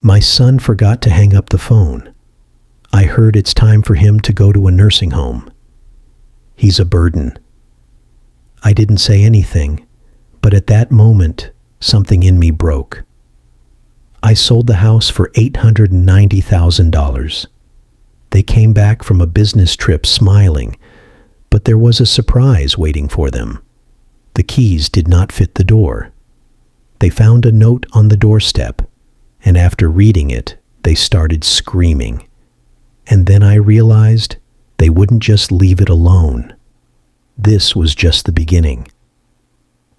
My son forgot to hang up the phone. I heard it's time for him to go to a nursing home. He's a burden. I didn't say anything, but at that moment, something in me broke. I sold the house for $890,000. They came back from a business trip smiling, but there was a surprise waiting for them. The keys did not fit the door. They found a note on the doorstep, and after reading it, they started screaming. And then I realized they wouldn't just leave it alone. This was just the beginning.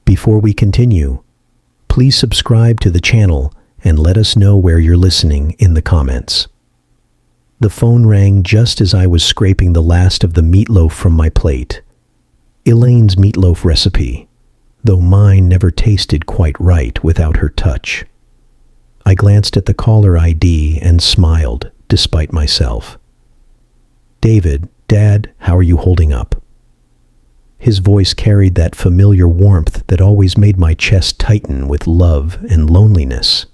Before we continue, please subscribe to the channel and let us know where you're listening in the comments. The phone rang just as I was scraping the last of the meatloaf from my plate. Elaine's meatloaf recipe, though mine never tasted quite right without her touch. I glanced at the caller ID and smiled, despite myself. "David, Dad, how are you holding up?" His voice carried that familiar warmth that always made my chest tighten with love and loneliness.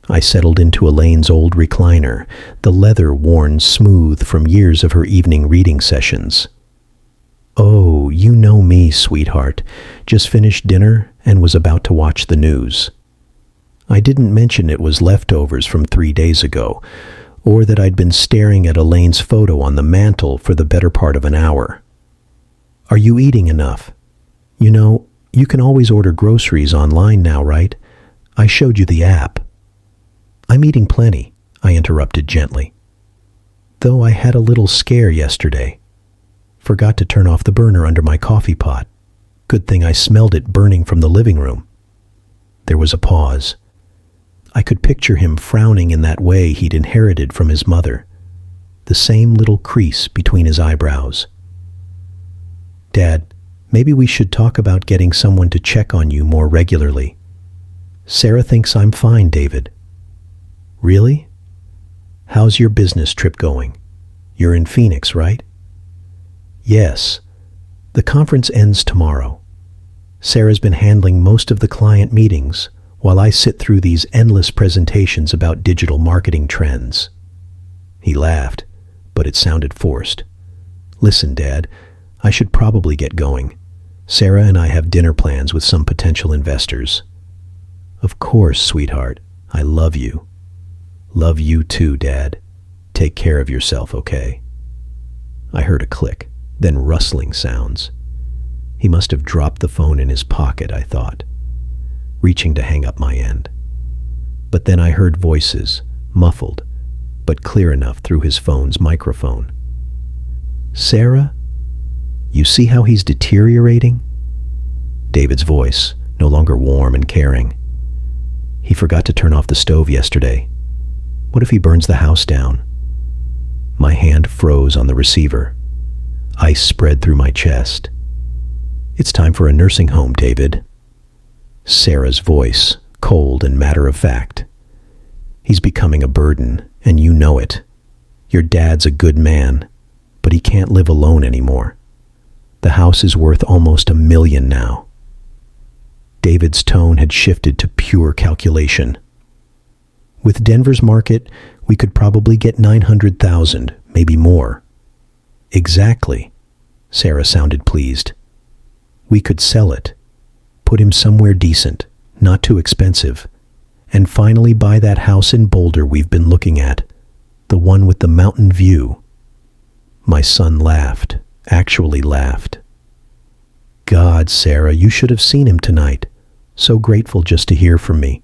I settled into Elaine's old recliner, the leather worn smooth from years of her evening reading sessions. "Oh, you know me, sweetheart. Just finished dinner and was about to watch the news." I didn't mention it was leftovers from 3 days ago, or that I'd been staring at Elaine's photo on the mantel for the better part of an hour. "Are you eating enough? You know, you can always order groceries online now, right? I showed you the app." "I'm eating plenty," I interrupted gently. "Though I had a little scare yesterday. Forgot to turn off the burner under my coffee pot. Good thing I smelled it burning from the living room." There was a pause. I could picture him frowning in that way he'd inherited from his mother, the same little crease between his eyebrows. "Dad, maybe we should talk about getting someone to check on you more regularly. Sarah thinks I'm fine, David." "Really? How's your business trip going? You're in Phoenix, right?" "Yes. The conference ends tomorrow. Sarah's been handling most of the client meetings while I sit through these endless presentations about digital marketing trends." He laughed, but it sounded forced. "Listen, Dad, I should probably get going. Sarah and I have dinner plans with some potential investors." "Of course, sweetheart. I love you." "Love you too, Dad. Take care of yourself, okay?" I heard a click, then rustling sounds. He must have dropped the phone in his pocket, I thought, reaching to hang up my end. But then I heard voices, muffled, but clear enough through his phone's microphone. "Sarah? You see how he's deteriorating?" David's voice, no longer warm and caring. "He forgot to turn off the stove yesterday. What if he burns the house down?" My hand froze on the receiver. Ice spread through my chest. "It's time for a nursing home, David." Sarah's voice, cold and matter-of-fact. "He's becoming a burden, and you know it. Your dad's a good man, but he can't live alone anymore. The house is worth almost $1 million now." David's tone had shifted to pure calculation. "With Denver's market, we could probably get 900,000, maybe more." "Exactly." Sarah sounded pleased. "We could sell it, put him somewhere decent, not too expensive, and finally buy that house in Boulder we've been looking at, the one with the mountain view." My son laughed, actually laughed. "God, Sarah, you should have seen him tonight. So grateful just to hear from me.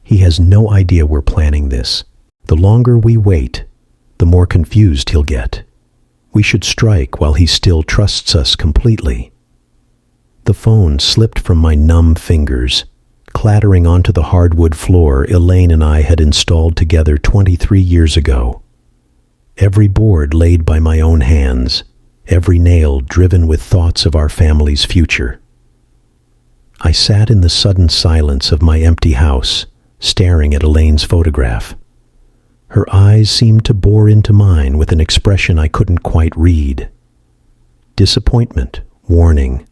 He has no idea we're planning this. The longer we wait, the more confused he'll get. We should strike while he still trusts us completely." The phone slipped from my numb fingers, clattering onto the hardwood floor Elaine and I had installed together 23 years ago. Every board laid by my own hands, every nail driven with thoughts of our family's future. I sat in the sudden silence of my empty house, staring at Elaine's photograph. Her eyes seemed to bore into mine with an expression I couldn't quite read. Disappointment, warning,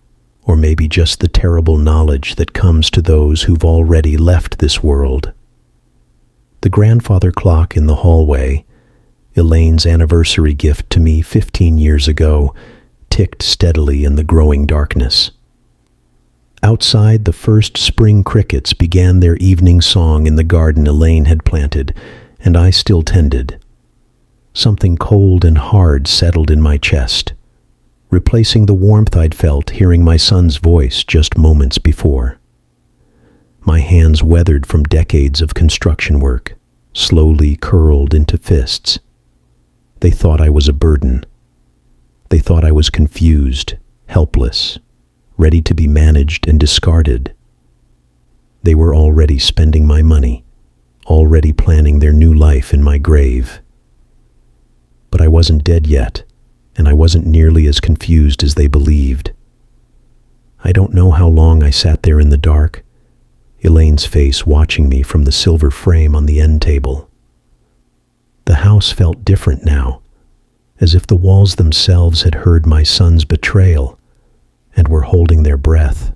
or maybe just the terrible knowledge that comes to those who've already left this world. The grandfather clock in the hallway, Elaine's anniversary gift to me 15 years ago, ticked steadily in the growing darkness. Outside, the first spring crickets began their evening song in the garden Elaine had planted, and I still tended. Something cold and hard settled in my chest, replacing the warmth I'd felt hearing my son's voice just moments before. My hands weathered from decades of construction work, slowly curled into fists. They thought I was a burden. They thought I was confused, helpless, ready to be managed and discarded. They were already spending my money, already planning their new life in my grave. But I wasn't dead yet, and I wasn't nearly as confused as they believed. I don't know how long I sat there in the dark, Elaine's face watching me from the silver frame on the end table. The house felt different now, as if the walls themselves had heard my son's betrayal and were holding their breath.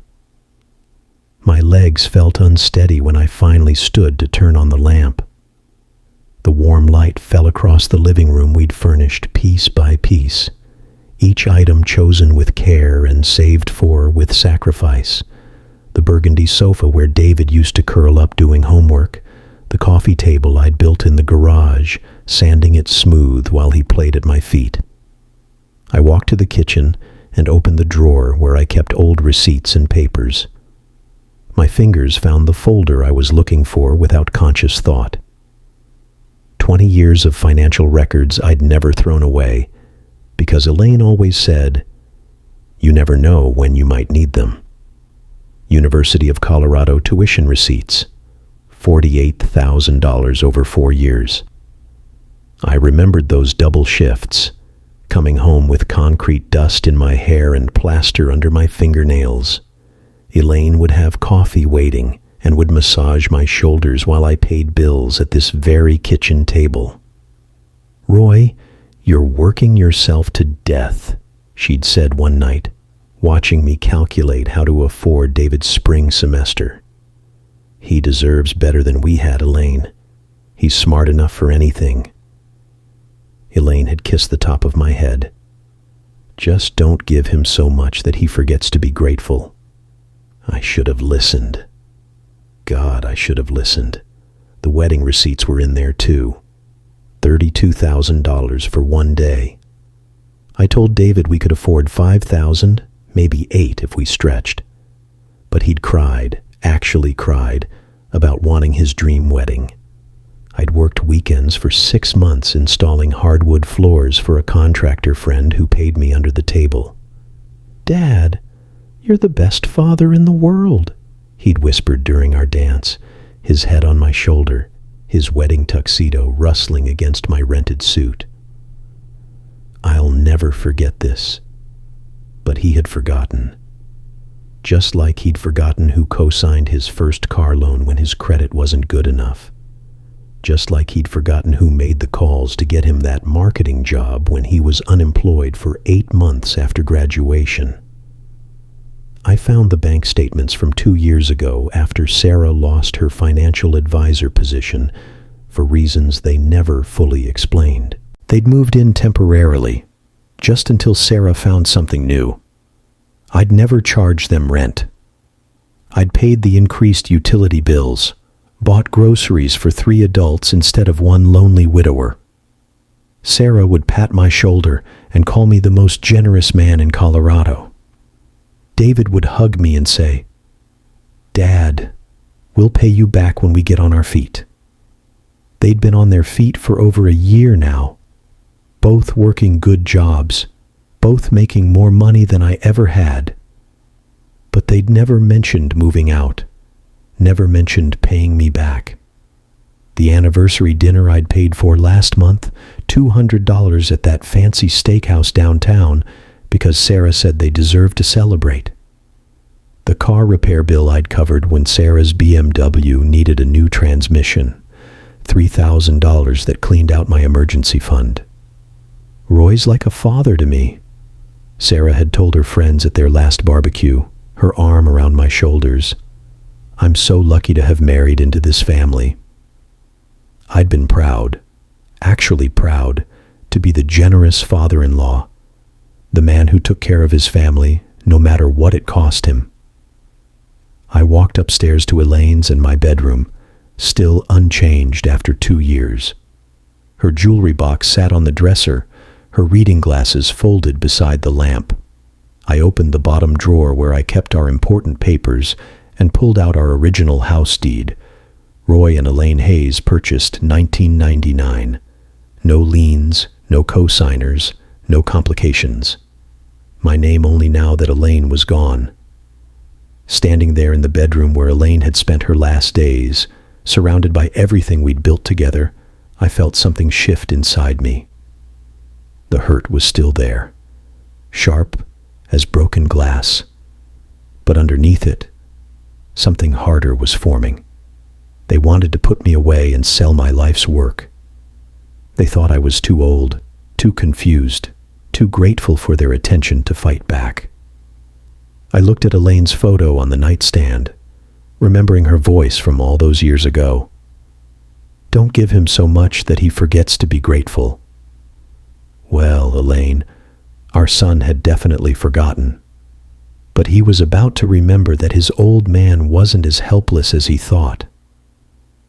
My legs felt unsteady when I finally stood to turn on the lamp. The warm light fell across the living room we'd furnished piece by piece, each item chosen with care and saved for with sacrifice. The burgundy sofa where David used to curl up doing homework, the coffee table I'd built in the garage, sanding it smooth while he played at my feet. I walked to the kitchen and opened the drawer where I kept old receipts and papers. My fingers found the folder I was looking for without conscious thought. 20 years of financial records I'd never thrown away, because Elaine always said, "You never know when you might need them." University of Colorado tuition receipts, $48,000 over 4 years. I remembered those double shifts, coming home with concrete dust in my hair and plaster under my fingernails. Elaine would have coffee waiting and would massage my shoulders while I paid bills at this very kitchen table. "Roy, you're working yourself to death," she'd said one night, watching me calculate how to afford David's spring semester. "He deserves better than we had, Elaine. He's smart enough for anything." Elaine had kissed the top of my head. "Just don't give him so much that he forgets to be grateful." I should have listened. God, I should have listened. The wedding receipts were in there too. $32,000 for one day. I told David we could afford 5,000, maybe 8 if we stretched. But he'd cried, actually cried, about wanting his dream wedding. I'd worked weekends for 6 months installing hardwood floors for a contractor friend who paid me under the table. "Dad, you're the best father in the world," he'd whispered during our dance, his head on my shoulder, his wedding tuxedo rustling against my rented suit. I'll never forget this. But he had forgotten. Just like he'd forgotten who co-signed his first car loan when his credit wasn't good enough. Just like he'd forgotten who made the calls to get him that marketing job when he was unemployed for 8 months after graduation. I found the bank statements from 2 years ago after Sarah lost her financial advisor position for reasons they never fully explained. They'd moved in temporarily, just until Sarah found something new. I'd never charged them rent. I'd paid the increased utility bills, bought groceries for 3 adults instead of one lonely widower. Sarah would pat my shoulder and call me the most generous man in Colorado. David would hug me and say, "Dad, we'll pay you back when we get on our feet." They'd been on their feet for over a year now, both working good jobs, both making more money than I ever had. But they'd never mentioned moving out, never mentioned paying me back. The anniversary dinner I'd paid for last month, $200 at that fancy steakhouse downtown, because Sarah said they deserved to celebrate. The car repair bill I'd covered when Sarah's BMW needed a new transmission, $3,000 that cleaned out my emergency fund. Roy's like a father to me, Sarah had told her friends at their last barbecue, her arm around my shoulders. I'm so lucky to have married into this family. I'd been proud, actually proud, to be the generous father-in-law, the man who took care of his family, no matter what it cost him. I walked upstairs to Elaine's in my bedroom, still unchanged after 2 years. Her jewelry box sat on the dresser, her reading glasses folded beside the lamp. I opened the bottom drawer where I kept our important papers and pulled out our original house deed. Roy and Elaine Hayes purchased 1999. No liens, no co-signers, no complications. My name only now that Elaine was gone. Standing there in the bedroom where Elaine had spent her last days, surrounded by everything we'd built together, I felt something shift inside me. The hurt was still there, sharp as broken glass. But underneath it, something harder was forming. They wanted to put me away and sell my life's work. They thought I was too old, too confused, too grateful for their attention to fight back. I looked at Elaine's photo on the nightstand, remembering her voice from all those years ago. Don't give him so much that he forgets to be grateful. Well, Elaine, our son had definitely forgotten. But he was about to remember that his old man wasn't as helpless as he thought.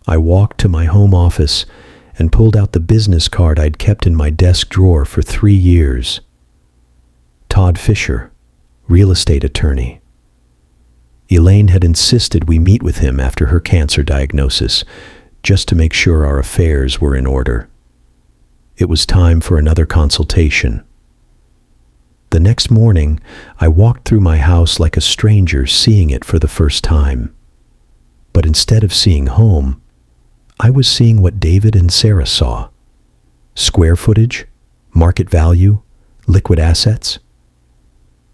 I walked to my home office and pulled out the business card I'd kept in my desk drawer for 3 years. Todd Fisher, real estate attorney. Elaine had insisted we meet with him after her cancer diagnosis, just to make sure our affairs were in order. It was time for another consultation. The next morning, I walked through my house like a stranger seeing it for the first time. But instead of seeing home, I was seeing what David and Sarah saw. Square footage, market value, liquid assets.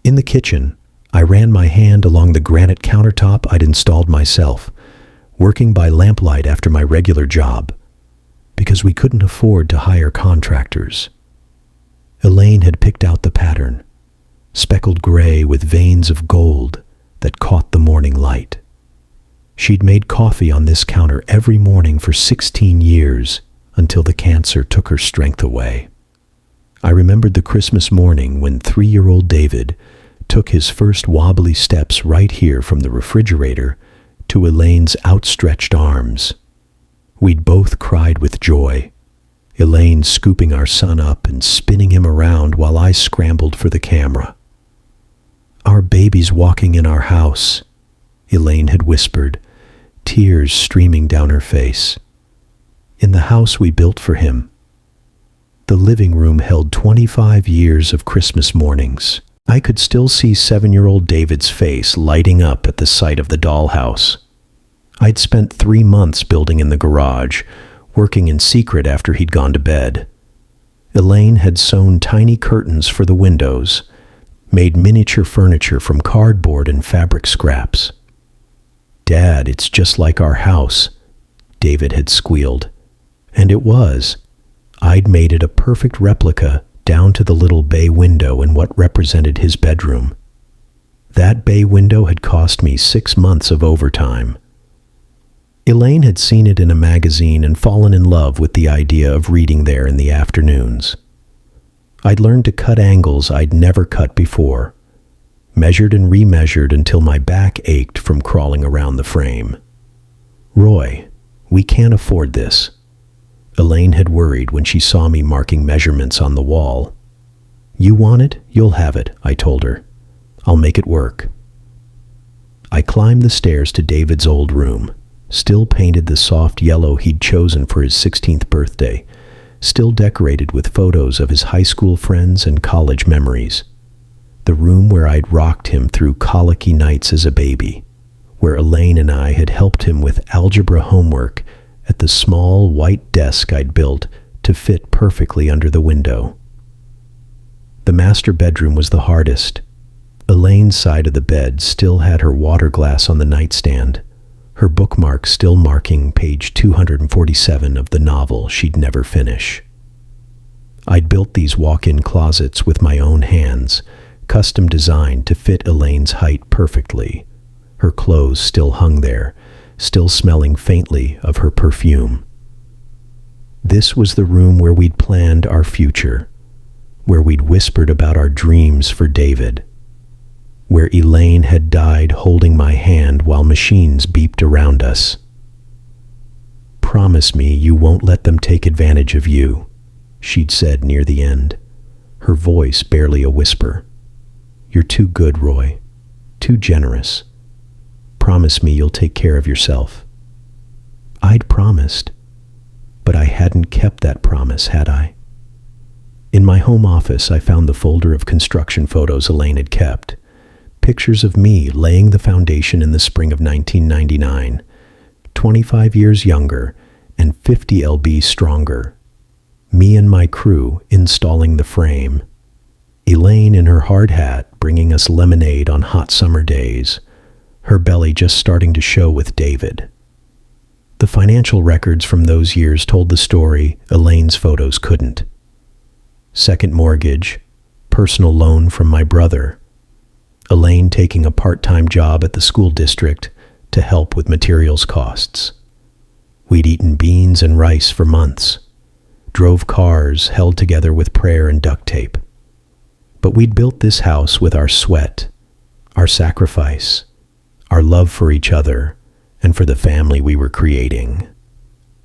In the kitchen, I ran my hand along the granite countertop I'd installed myself, working by lamplight after my regular job, because we couldn't afford to hire contractors. Elaine had picked out the pattern, speckled gray with veins of gold that caught the morning light. She'd made coffee on this counter every morning for 16 years until the cancer took her strength away. I remembered the Christmas morning when 3-year-old David took his first wobbly steps right here from the refrigerator to Elaine's outstretched arms. We'd both cried with joy, Elaine scooping our son up and spinning him around while I scrambled for the camera. "Our baby's walking in our house," Elaine had whispered, tears streaming down her face. "In the house we built for him." The living room held 25 years of Christmas mornings. I could still see 7-year-old David's face lighting up at the sight of the dollhouse. I'd spent 3 months building in the garage, working in secret after he'd gone to bed. Elaine had sewn tiny curtains for the windows, made miniature furniture from cardboard and fabric scraps. "Dad, it's just like our house," David had squealed. And it was. I'd made it a perfect replica down to the little bay window in what represented his bedroom. That bay window had cost me 6 months of overtime. Elaine had seen it in a magazine and fallen in love with the idea of reading there in the afternoons. I'd learned to cut angles I'd never cut before, measured and remeasured until my back ached from crawling around the frame. "Roy, we can't afford this," Elaine had worried when she saw me marking measurements on the wall. "You want it, you'll have it," I told her. "I'll make it work." I climbed the stairs to David's old room, still painted the soft yellow he'd chosen for his 16th birthday, still decorated with photos of his high school friends and college memories. The room where I'd rocked him through colicky nights as a baby, where Elaine and I had helped him with algebra homework at the small white desk I'd built to fit perfectly under the window. The master bedroom was the hardest. Elaine's side of the bed still had her water glass on the nightstand, her bookmark still marking page 247 of the novel she'd never finish. I'd built these walk-in closets with my own hands, custom designed to fit Elaine's height perfectly. Her clothes still hung there, still smelling faintly of her perfume. This was the room where we'd planned our future, where we'd whispered about our dreams for David, where Elaine had died holding my hand while machines beeped around us. "Promise me you won't let them take advantage of you," she'd said near the end, her voice barely a whisper. "You're too good, Roy. Too generous. Promise me you'll take care of yourself." I'd promised, but I hadn't kept that promise, had I? In my home office, I found the folder of construction photos Elaine had kept. Pictures of me laying the foundation in the spring of 1999, 25 years younger and 50 lb stronger. Me and my crew installing the frame. Elaine in her hard hat bringing us lemonade on hot summer days, her belly just starting to show with David. The financial records from those years told the story Elaine's photos couldn't. Second mortgage, personal loan from my brother, Elaine taking a part-time job at the school district to help with materials costs. We'd eaten beans and rice for months, drove cars held together with prayer and duct tape. But we'd built this house with our sweat, our sacrifice, our love for each other, and for the family we were creating.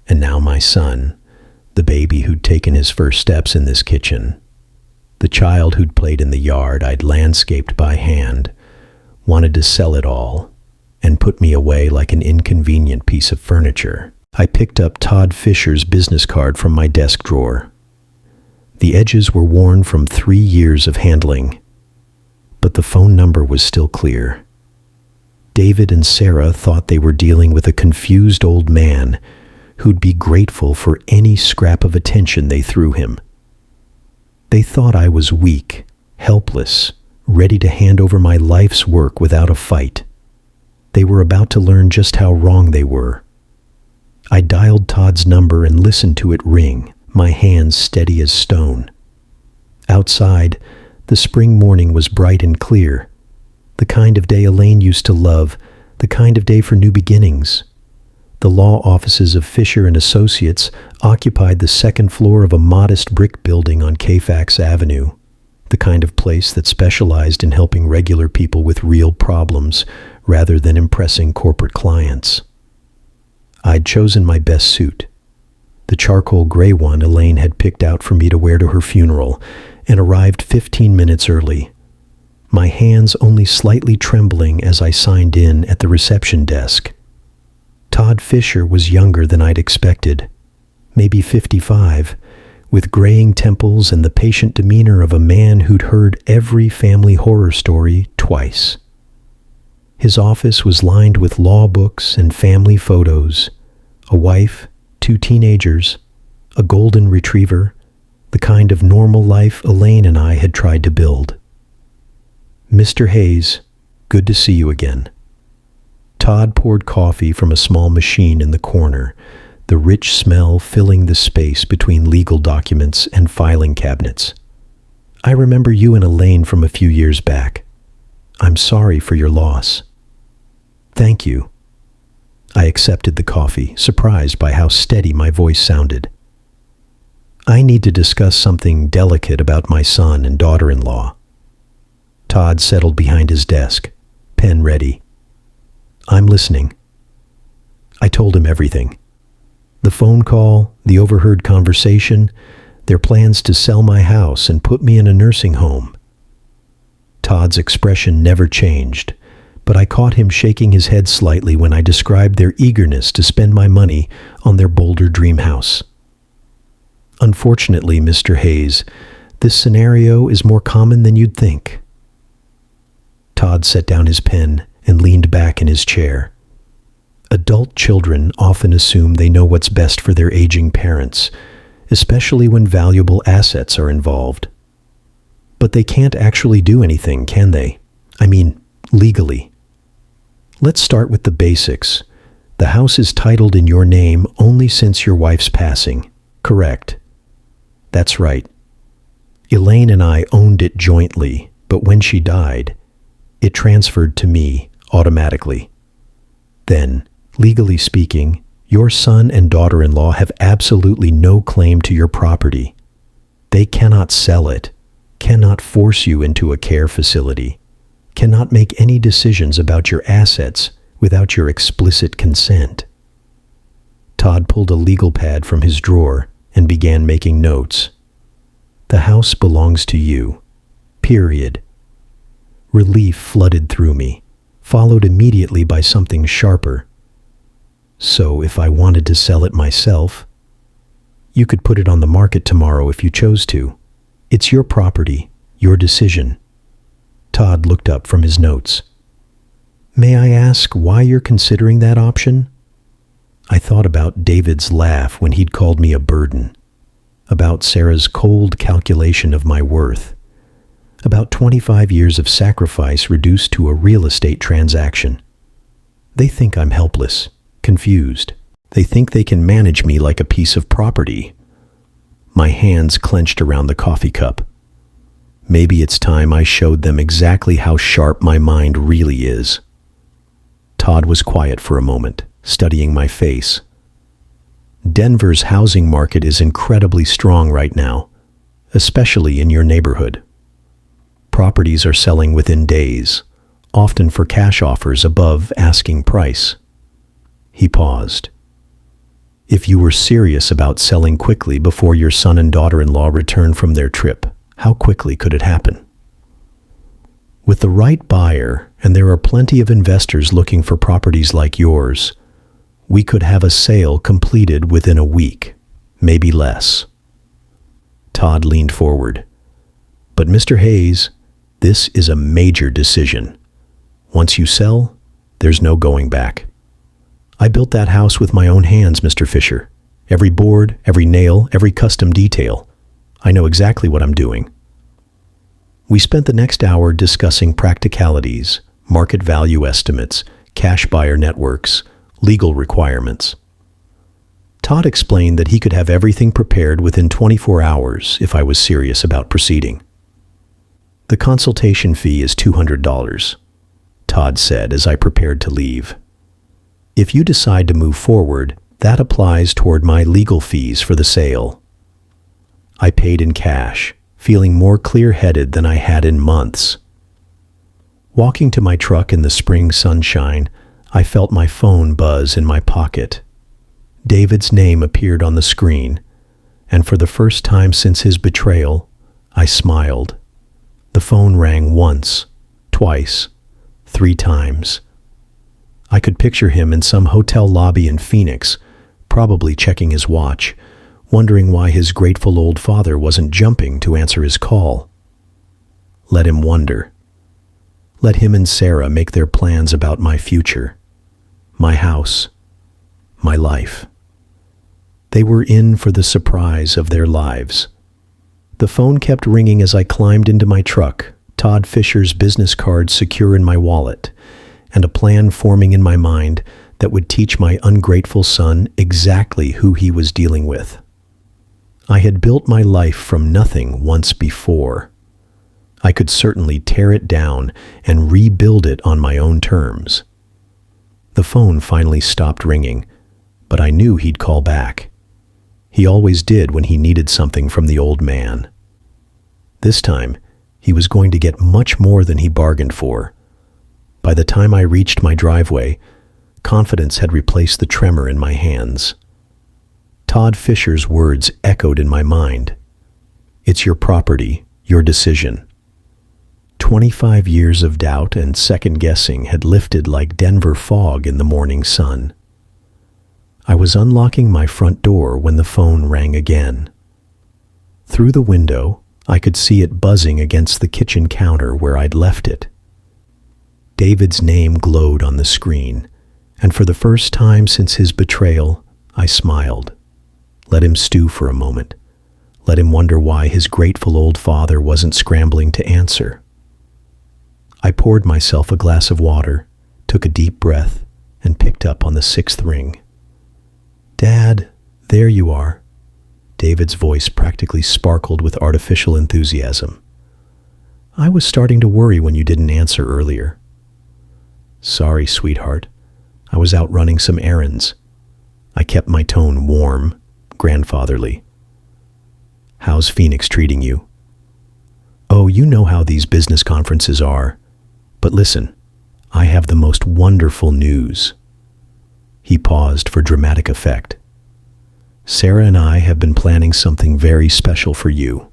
And now my son, the baby who'd taken his first steps in this kitchen, the child who'd played in the yard I'd landscaped by hand, wanted to sell it all and put me away like an inconvenient piece of furniture. I picked up Todd Fisher's business card from my desk drawer. The edges were worn from 3 years of handling, but the phone number was still clear. David and Sarah thought they were dealing with a confused old man who'd be grateful for any scrap of attention they threw him. They thought I was weak, helpless, ready to hand over my life's work without a fight. They were about to learn just how wrong they were. I dialed Todd's number and listened to it ring, my hands steady as stone. Outside, the spring morning was bright and clear, the kind of day Elaine used to love, the kind of day for new beginnings. The law offices of Fisher and Associates occupied the second floor of a modest brick building on Kfax Avenue, the kind of place that specialized in helping regular people with real problems rather than impressing corporate clients. I'd chosen my best suit, the charcoal gray one Elaine had picked out for me to wear to her funeral, and arrived 15 minutes early, my hands only slightly trembling as I signed in at the reception desk. Todd Fisher was younger than I'd expected, maybe 55, with graying temples and the patient demeanor of a man who'd heard every family horror story twice. His office was lined with law books and family photos, a wife, 2 teenagers, a golden retriever, the kind of normal life Elaine and I had tried to build. "Mr. Hayes, good to see you again." Todd poured coffee from a small machine in the corner, the rich smell filling the space between legal documents and filing cabinets. "I remember you and Elaine from a few years back. I'm sorry for your loss." "Thank you." I accepted the coffee, surprised by how steady my voice sounded. "I need to discuss something delicate about my son and daughter-in-law." Todd settled behind his desk, pen ready. "I'm listening." I told him everything. The phone call, the overheard conversation, their plans to sell my house and put me in a nursing home. Todd's expression never changed, but I caught him shaking his head slightly when I described their eagerness to spend my money on their Boulder dream house. "Unfortunately, Mr. Hayes, this scenario is more common than you'd think." Todd set down his pen and leaned back in his chair. Adult children often assume they know what's best for their aging parents, especially when valuable assets are involved. But they can't actually do anything, can they? I mean, legally. Let's start with the basics. The house is titled in your name only since your wife's passing, correct? That's right. Elaine and I owned it jointly, but when she died, it transferred to me automatically. Then, legally speaking, Your son and daughter-in-law have absolutely no claim to your property. They cannot sell it, cannot force you into a care facility, cannot make any decisions about your assets without your explicit consent. Todd pulled a legal pad from his drawer and began making notes. The house belongs to you. Period. Relief flooded through me, followed immediately by something sharper. So if I wanted to sell it myself, you could put it on the market tomorrow if you chose to. It's your property, your decision. Todd looked up from his notes. May I ask why you're considering that option? I thought about David's laugh when he'd called me a burden, about Sarah's cold calculation of my worth, about 25 years of sacrifice reduced to a real estate transaction. They think I'm helpless, confused. They think they can manage me like a piece of property. My hands clenched around the coffee cup. Maybe it's time I showed them exactly how sharp my mind really is. Todd was quiet for a moment, studying my face. Denver's housing market is incredibly strong right now, especially in your neighborhood. Properties are selling within days, often for cash offers above asking price. He paused. If you were serious about selling quickly before your son and daughter-in-law return from their trip, how quickly could it happen? With the right buyer, and there are plenty of investors looking for properties like yours, we could have a sale completed within a week, maybe less. Todd leaned forward. But Mr. Hayes, this is a major decision. Once you sell, there's no going back. I built that house with my own hands, Mr. Fisher. Every board, every nail, every custom detail. I know exactly what I'm doing. We spent the next hour discussing practicalities, market value estimates, cash buyer networks, legal requirements. Todd explained that he could have everything prepared within 24 hours if I was serious about proceeding. The consultation fee is $200, Todd said as I prepared to leave. If you decide to move forward, that applies toward my legal fees for the sale. I paid in cash, feeling more clear-headed than I had in months. Walking to my truck in the spring sunshine, I felt my phone buzz in my pocket. David's name appeared on the screen, and for the first time since his betrayal, I smiled. The phone rang once, twice, 3 times. I could picture him in some hotel lobby in Phoenix, probably checking his watch, wondering why his grateful old father wasn't jumping to answer his call. Let him wonder. Let him and Sarah make their plans about my future, my house, my life. They were in for the surprise of their lives. The phone kept ringing as I climbed into my truck, Todd Fisher's business card secure in my wallet, and a plan forming in my mind that would teach my ungrateful son exactly who he was dealing with. I had built my life from nothing once before. I could certainly tear it down and rebuild it on my own terms. The phone finally stopped ringing, but I knew he'd call back. He always did when he needed something from the old man. This time, he was going to get much more than he bargained for. By the time I reached my driveway, confidence had replaced the tremor in my hands. Todd Fisher's words echoed in my mind. It's your property, your decision. 25 years of doubt and second-guessing had lifted like Denver fog in the morning sun. I was unlocking my front door when the phone rang again. Through the window, I could see it buzzing against the kitchen counter where I'd left it. David's name glowed on the screen, and for the first time since his betrayal, I smiled. Let him stew for a moment. Let him wonder why his grateful old father wasn't scrambling to answer. I poured myself a glass of water, took a deep breath, and picked up on the 6th ring. Dad, there you are. David's voice practically sparkled with artificial enthusiasm. I was starting to worry when you didn't answer earlier. Sorry, sweetheart. I was out running some errands. I kept my tone warm, grandfatherly. "How's Phoenix treating you?" "Oh, you know how these business conferences are. But listen, I have the most wonderful news." He paused for dramatic effect. "Sarah and I have been planning something very special for you."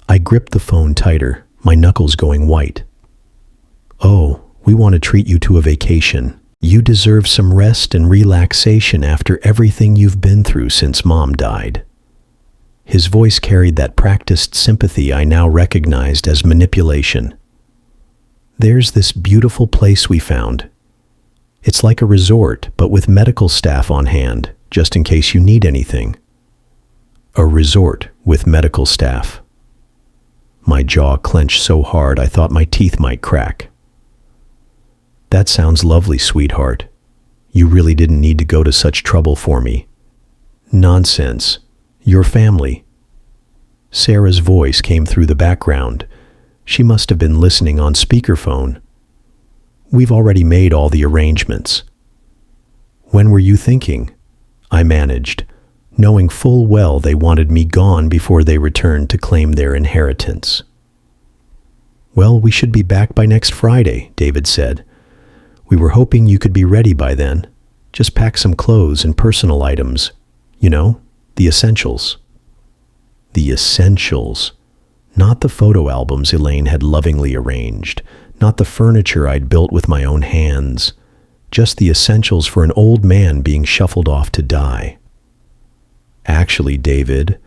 I gripped the phone tighter, my knuckles going white. "Oh, we want to treat you to a vacation. You deserve some rest and relaxation after everything you've been through since Mom died." His voice carried that practiced sympathy I now recognized as manipulation. "There's this beautiful place we found. It's like a resort, but with medical staff on hand, just in case you need anything." A resort with medical staff. My jaw clenched so hard I thought my teeth might crack. "That sounds lovely, sweetheart. You really didn't need to go to such trouble for me." "Nonsense. Your family." Sarah's voice came through the background. She must have been listening on speakerphone. "We've already made all the arrangements." "When were you thinking?" I managed, knowing full well they wanted me gone before they returned to claim their inheritance. "Well, we should be back by next Friday," David said. "We were hoping you could be ready by then. Just pack some clothes and personal items. You know, the essentials." The essentials. Not the photo albums Elaine had lovingly arranged, not the furniture I'd built with my own hands, just the essentials for an old man being shuffled off to die. "Actually, David,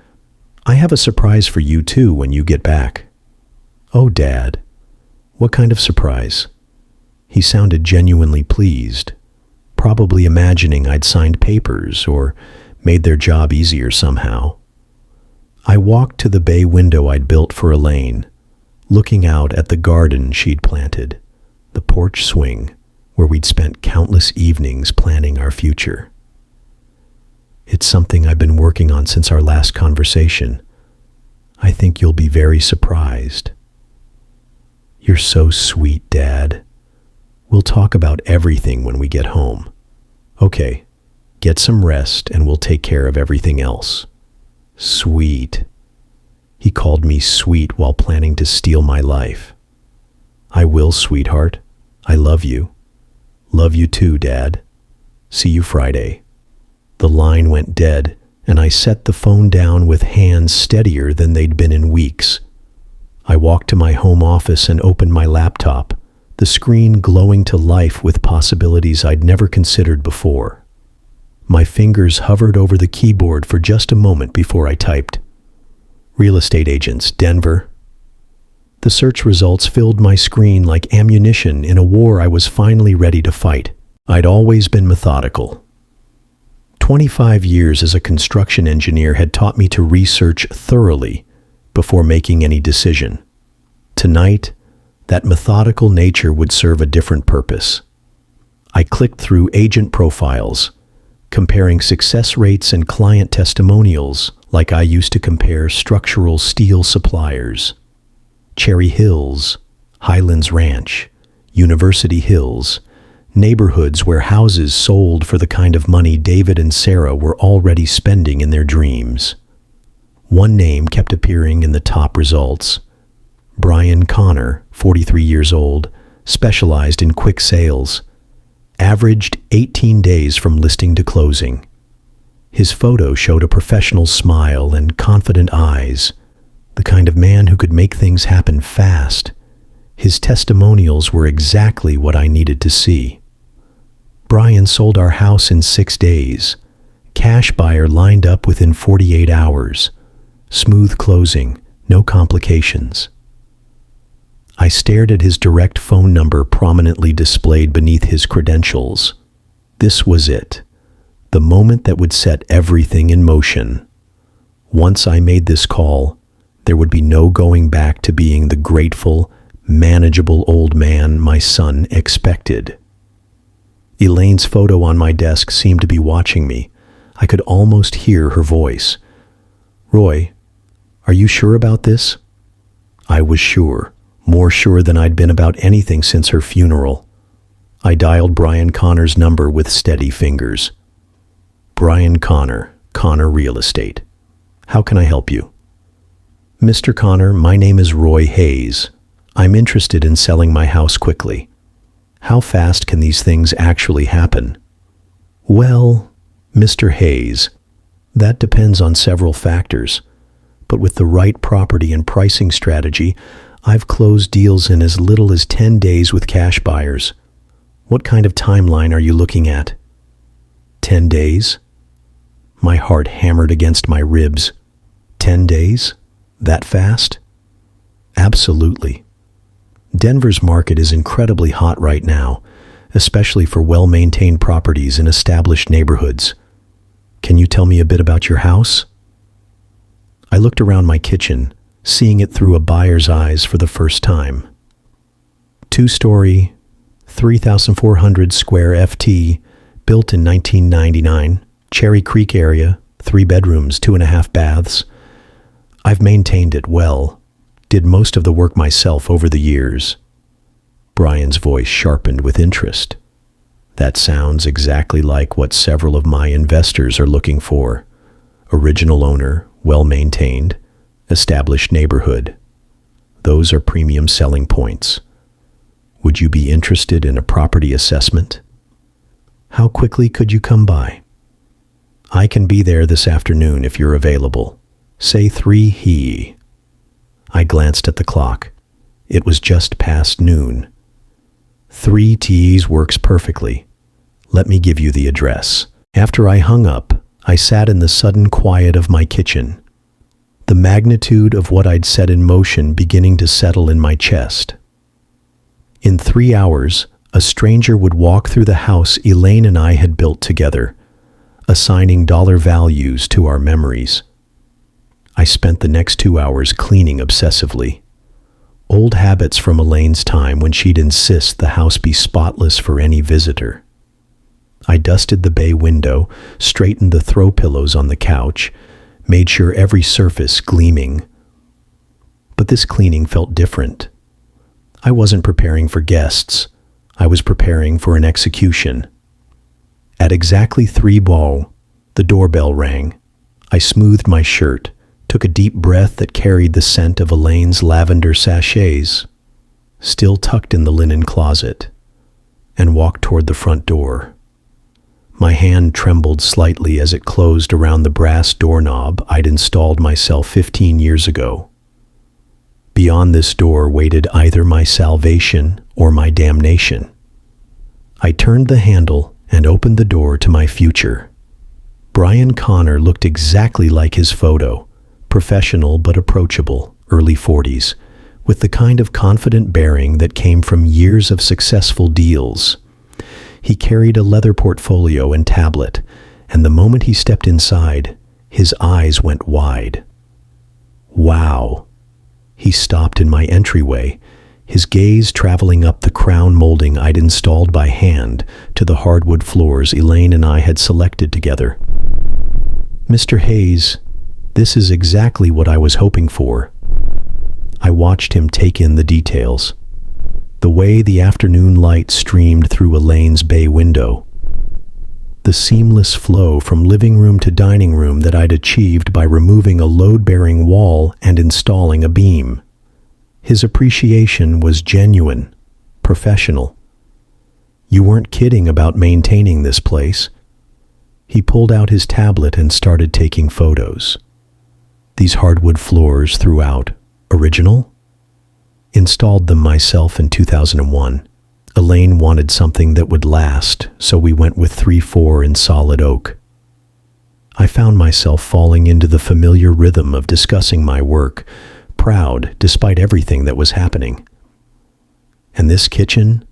I have a surprise for you too when you get back." "Oh, Dad, what kind of surprise?" He sounded genuinely pleased, probably imagining I'd signed papers or made their job easier somehow. I walked to the bay window I'd built for Elaine, looking out at the garden she'd planted, the porch swing where we'd spent countless evenings planning our future. "It's something I've been working on since our last conversation. I think you'll be very surprised." "You're so sweet, Dad. We'll talk about everything when we get home." "Okay, get some rest and we'll take care of everything else." Sweet. He called me sweet while planning to steal my life. "I will, sweetheart. I love you." "Love you too, Dad. See you Friday." The line went dead, and I set the phone down with hands steadier than they'd been in weeks. I walked to my home office and opened my laptop, the screen glowing to life with possibilities I'd never considered before. My fingers hovered over the keyboard for just a moment before I typed, "Real estate agents, Denver." The search results filled my screen like ammunition in a war I was finally ready to fight. I'd always been methodical. 25 years as a construction engineer had taught me to research thoroughly before making any decision. Tonight, that methodical nature would serve a different purpose. I clicked through agent profiles, comparing success rates and client testimonials like I used to compare structural steel suppliers. Cherry Hills, Highlands Ranch, University Hills, neighborhoods where houses sold for the kind of money David and Sarah were already spending in their dreams. One name kept appearing in the top results. Brian Connor, 43 years old, specialized in quick sales. Averaged 18 days from listing to closing. His photo showed a professional smile and confident eyes, the kind of man who could make things happen fast. His testimonials were exactly what I needed to see. Brian sold our house in 6 days. Cash buyer lined up within 48 hours. Smooth closing, no complications. I stared at his direct phone number prominently displayed beneath his credentials. This was it, the moment that would set everything in motion. Once I made this call, there would be no going back to being the grateful, manageable old man my son expected. Elaine's photo on my desk seemed to be watching me. I could almost hear her voice. "Roy, are you sure about this?" I was sure. More sure than I'd been about anything since her funeral. I dialed Brian Connor's number with steady fingers. Brian Connor, Connor Real Estate. How can I help you? Mr. Connor, my name is Roy Hayes. I'm interested in selling my house quickly. How fast can these things actually happen? Well, Mr. Hayes, that depends on several factors. But with the right property and pricing strategy, I've closed deals in as little as 10 days with cash buyers. What kind of timeline are you looking at? 10 days? My heart hammered against my ribs. 10 days? That fast? Absolutely. Denver's market is incredibly hot right now, especially for well-maintained properties in established neighborhoods. Can you tell me a bit about your house? I looked around my kitchen, seeing it through a buyer's eyes for the first time. 2-story, 3,400 square FT, built in 1999, Cherry Creek area, 3 bedrooms, 2.5 baths. I've maintained it well, did most of the work myself over the years. Brian's voice sharpened with interest. That sounds exactly like what several of my investors are looking for. Original owner, well-maintained, established neighborhood. Those are premium selling points. Would you be interested in a property assessment? How quickly could you come by? I can be there this afternoon if you're available. Say 3 he. I glanced at the clock. It was just past noon. 3 TEs works perfectly. Let me give you the address. After I hung up, I sat in the sudden quiet of my kitchen, the magnitude of what I'd set in motion beginning to settle in my chest. In 3 hours, a stranger would walk through the house Elaine and I had built together, assigning dollar values to our memories. I spent the next 2 hours cleaning obsessively. Old habits from Elaine's time when she'd insist the house be spotless for any visitor. I dusted the bay window, straightened the throw pillows on the couch, made sure every surface gleaming. But this cleaning felt different. I wasn't preparing for guests. I was preparing for an execution. At exactly 3 ball, the doorbell rang. I smoothed my shirt, took a deep breath that carried the scent of Elaine's lavender sachets, still tucked in the linen closet, and walked toward the front door. My hand trembled slightly as it closed around the brass doorknob I'd installed myself 15 years ago. Beyond this door waited either my salvation or my damnation. I turned the handle and opened the door to my future. Brian Connor looked exactly like his photo, professional but approachable, early 40s, with the kind of confident bearing that came from years of successful deals. He carried a leather portfolio and tablet, and the moment he stepped inside, his eyes went wide. Wow! He stopped in my entryway, his gaze traveling up the crown molding I'd installed by hand to the hardwood floors Elaine and I had selected together. Mr. Hayes, this is exactly what I was hoping for. I watched him take in the details. The way the afternoon light streamed through Elaine's bay window. The seamless flow from living room to dining room that I'd achieved by removing a load-bearing wall and installing a beam. His appreciation was genuine, professional. You weren't kidding about maintaining this place. He pulled out his tablet and started taking photos. These hardwood floors throughout, original? Installed them myself in 2001. Elaine wanted something that would last, so we went with 3/4 in solid oak. I found myself falling into the familiar rhythm of discussing my work, proud despite everything that was happening. And this kitchen?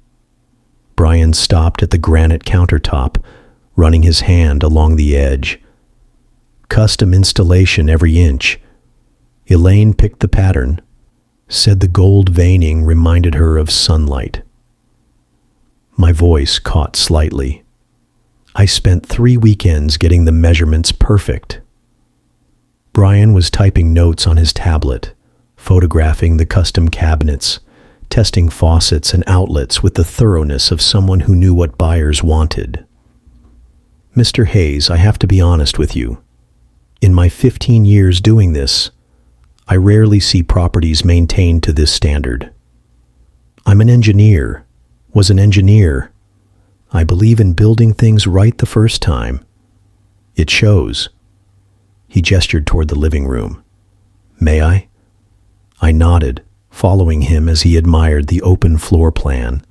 Brian stopped at the granite countertop, running his hand along the edge. Custom installation every inch. Elaine picked the pattern, said the gold veining reminded her of sunlight. My voice caught slightly. I spent 3 weekends getting the measurements perfect. Brian was typing notes on his tablet, photographing the custom cabinets, testing faucets and outlets with the thoroughness of someone who knew what buyers wanted. Mr. Hayes, I have to be honest with you. In my 15 years doing this, I rarely see properties maintained to this standard. I'm an engineer, was an engineer. I believe in building things right the first time. It shows. He gestured toward the living room. May I? I nodded, following him as he admired the open floor plan,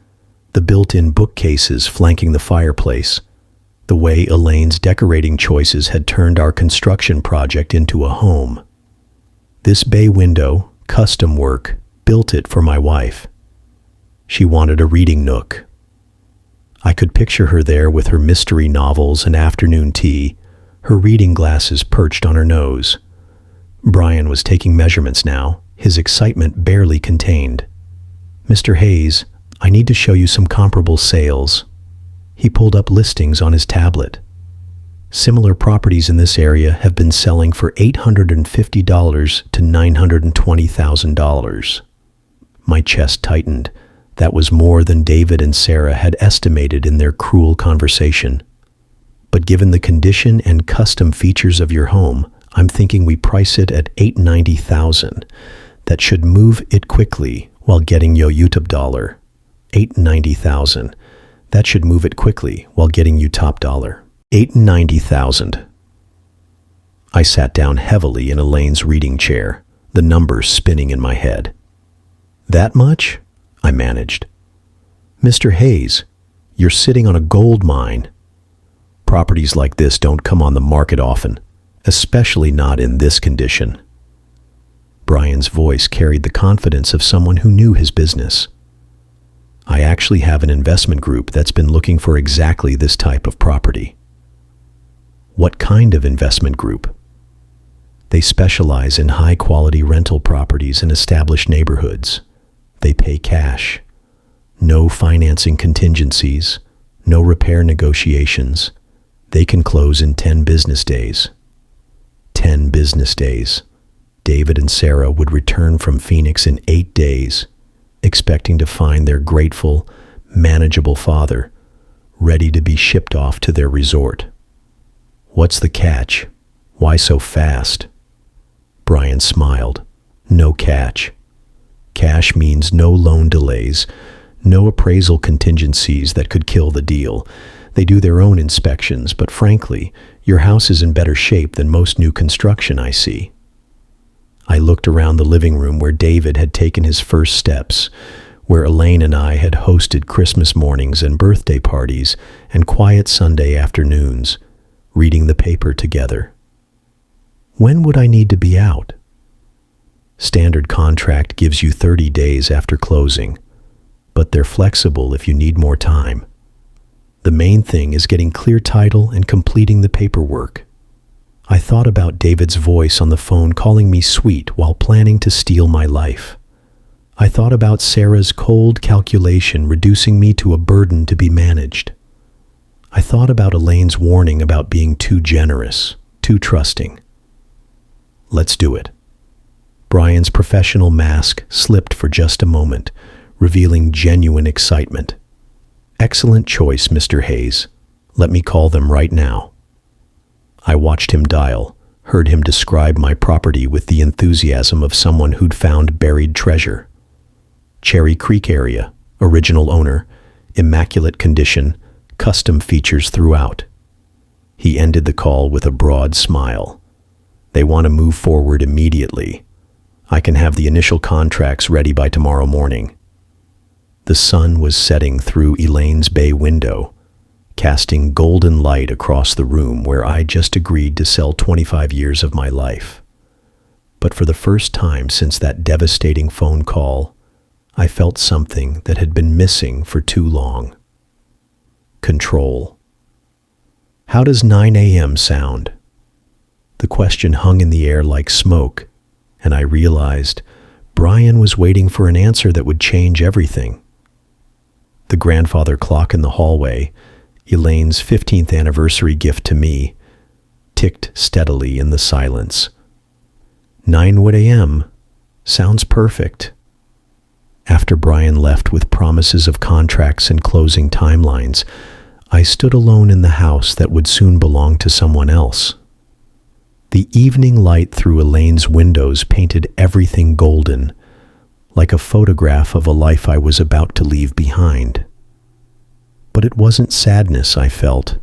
the built-in bookcases flanking the fireplace, the way Elaine's decorating choices had turned our construction project into a home. This bay window, custom work, built it for my wife. She wanted a reading nook. I could picture her there with her mystery novels and afternoon tea, her reading glasses perched on her nose. Brian was taking measurements now, his excitement barely contained. Mr. Hayes, I need to show you some comparable sales. He pulled up listings on his tablet. Similar properties in this area have been selling for $850 to $920,000. My chest tightened. That was more than David and Sarah had estimated in their cruel conversation. But given the condition and custom features of your home, I'm thinking we price it at $890,000. That should move it quickly while getting yo YouTube dollar. $890,000. That should move it quickly while getting you top dollar. $890,000. I sat down heavily in Elaine's reading chair, the numbers spinning in my head. That much? I managed. Mr. Hayes, you're sitting on a gold mine. Properties like this don't come on the market often, especially not in this condition. Brian's voice carried the confidence of someone who knew his business. I actually have an investment group that's been looking for exactly this type of property. What kind of investment group? They specialize in high-quality rental properties in established neighborhoods. They pay cash. No financing contingencies, no repair negotiations. They can close in 10 business days. 10 business days. David and Sarah would return from Phoenix in 8 days, expecting to find their grateful, manageable father ready to be shipped off to their resort. What's the catch? Why so fast? Brian smiled. No catch. Cash means no loan delays, no appraisal contingencies that could kill the deal. They do their own inspections, but frankly, your house is in better shape than most new construction I see. I looked around the living room where David had taken his first steps, where Elaine and I had hosted Christmas mornings and birthday parties and quiet Sunday afternoons, reading the paper together. When would I need to be out? Standard contract gives you 30 days after closing, but they're flexible if you need more time. The main thing is getting clear title and completing the paperwork. I thought about David's voice on the phone calling me sweet while planning to steal my life. I thought about Sarah's cold calculation reducing me to a burden to be managed. I thought about Elaine's warning about being too generous, too trusting. Let's do it. Brian's professional mask slipped for just a moment, revealing genuine excitement. Excellent choice, Mr. Hayes. Let me call them right now. I watched him dial, heard him describe my property with the enthusiasm of someone who'd found buried treasure. Cherry Creek area, original owner, immaculate condition, custom features throughout. He ended the call with a broad smile. They want to move forward immediately. I can have the initial contracts ready by tomorrow morning. The sun was setting through Elaine's bay window, casting golden light across the room where I just agreed to sell 25 years of my life. But for the first time since that devastating phone call, I felt something that had been missing for too long. Control. How does 9 a.m. sound? The question hung in the air like smoke, and I realized Brian was waiting for an answer that would change everything. The grandfather clock in the hallway, Elaine's 15th anniversary gift to me, ticked steadily in the silence. 9 a.m. Sounds perfect. After Brian left with promises of contracts and closing timelines, I stood alone in the house that would soon belong to someone else. The evening light through Elaine's windows painted everything golden, like a photograph of a life I was about to leave behind. But it wasn't sadness I felt.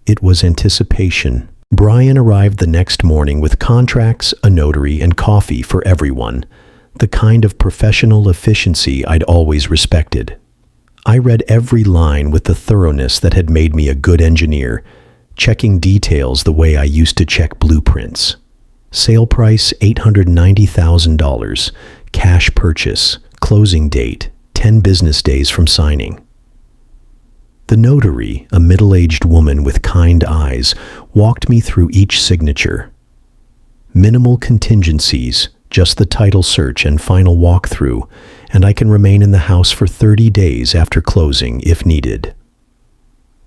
It was anticipation. Brian arrived the next morning with contracts, a notary, and coffee for everyone, the kind of professional efficiency I'd always respected. I read every line with the thoroughness that had made me a good engineer, checking details the way I used to check blueprints. Sale price $890,000, cash purchase, closing date 10 business days from signing. The notary, a middle-aged woman with kind eyes, walked me through each signature. Minimal contingencies, just the title search and final walkthrough, and I can remain in the house for 30 days after closing if needed.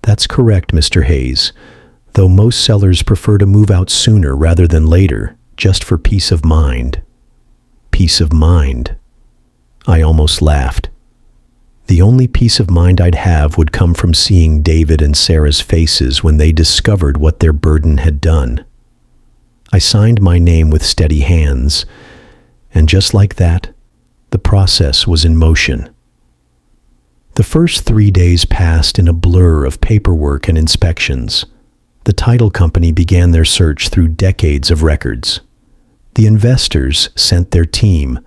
That's correct, Mr. Hayes, though most sellers prefer to move out sooner rather than later, just for peace of mind. Peace of mind. I almost laughed. The only peace of mind I'd have would come from seeing David and Sarah's faces when they discovered what their burden had done. I signed my name with steady hands, and just like that, the process was in motion. The first 3 days passed in a blur of paperwork and inspections. The title company began their search through decades of records. The investors sent their team,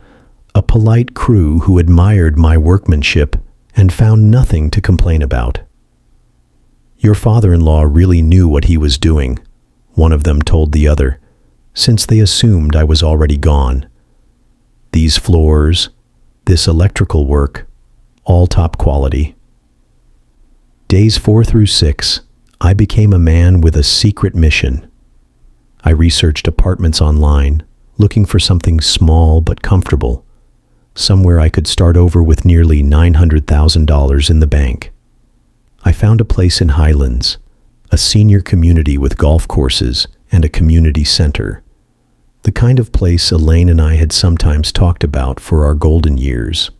a polite crew who admired my workmanship and found nothing to complain about. Your father-in-law really knew what he was doing, one of them told the other, since they assumed I was already gone. These floors, this electrical work, all top quality. Days 4 through 6, I became a man with a secret mission. I researched apartments online, looking for something small but comfortable, somewhere I could start over with nearly $900,000 in the bank. I found a place in Highlands, a senior community with golf courses and a community center, the kind of place Elaine and I had sometimes talked about for our golden years.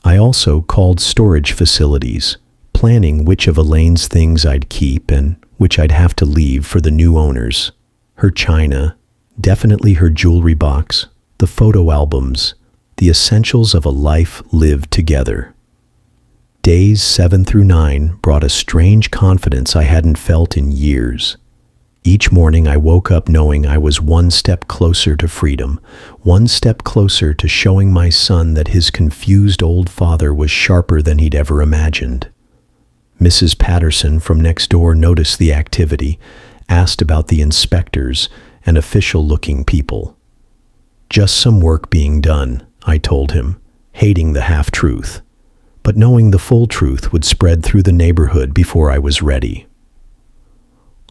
I also called storage facilities, planning which of Elaine's things I'd keep and which I'd have to leave for the new owners. Her china, definitely her jewelry box, the photo albums, the essentials of a life lived together. Days 7 through 9 brought a strange confidence I hadn't felt in years. Each morning I woke up knowing I was one step closer to freedom, one step closer to showing my son that his confused old father was sharper than he'd ever imagined. Mrs. Patterson from next door noticed the activity, asked about the inspectors and official-looking people. Just some work being done, I told him, hating the half-truth, but knowing the full truth would spread through the neighborhood before I was ready.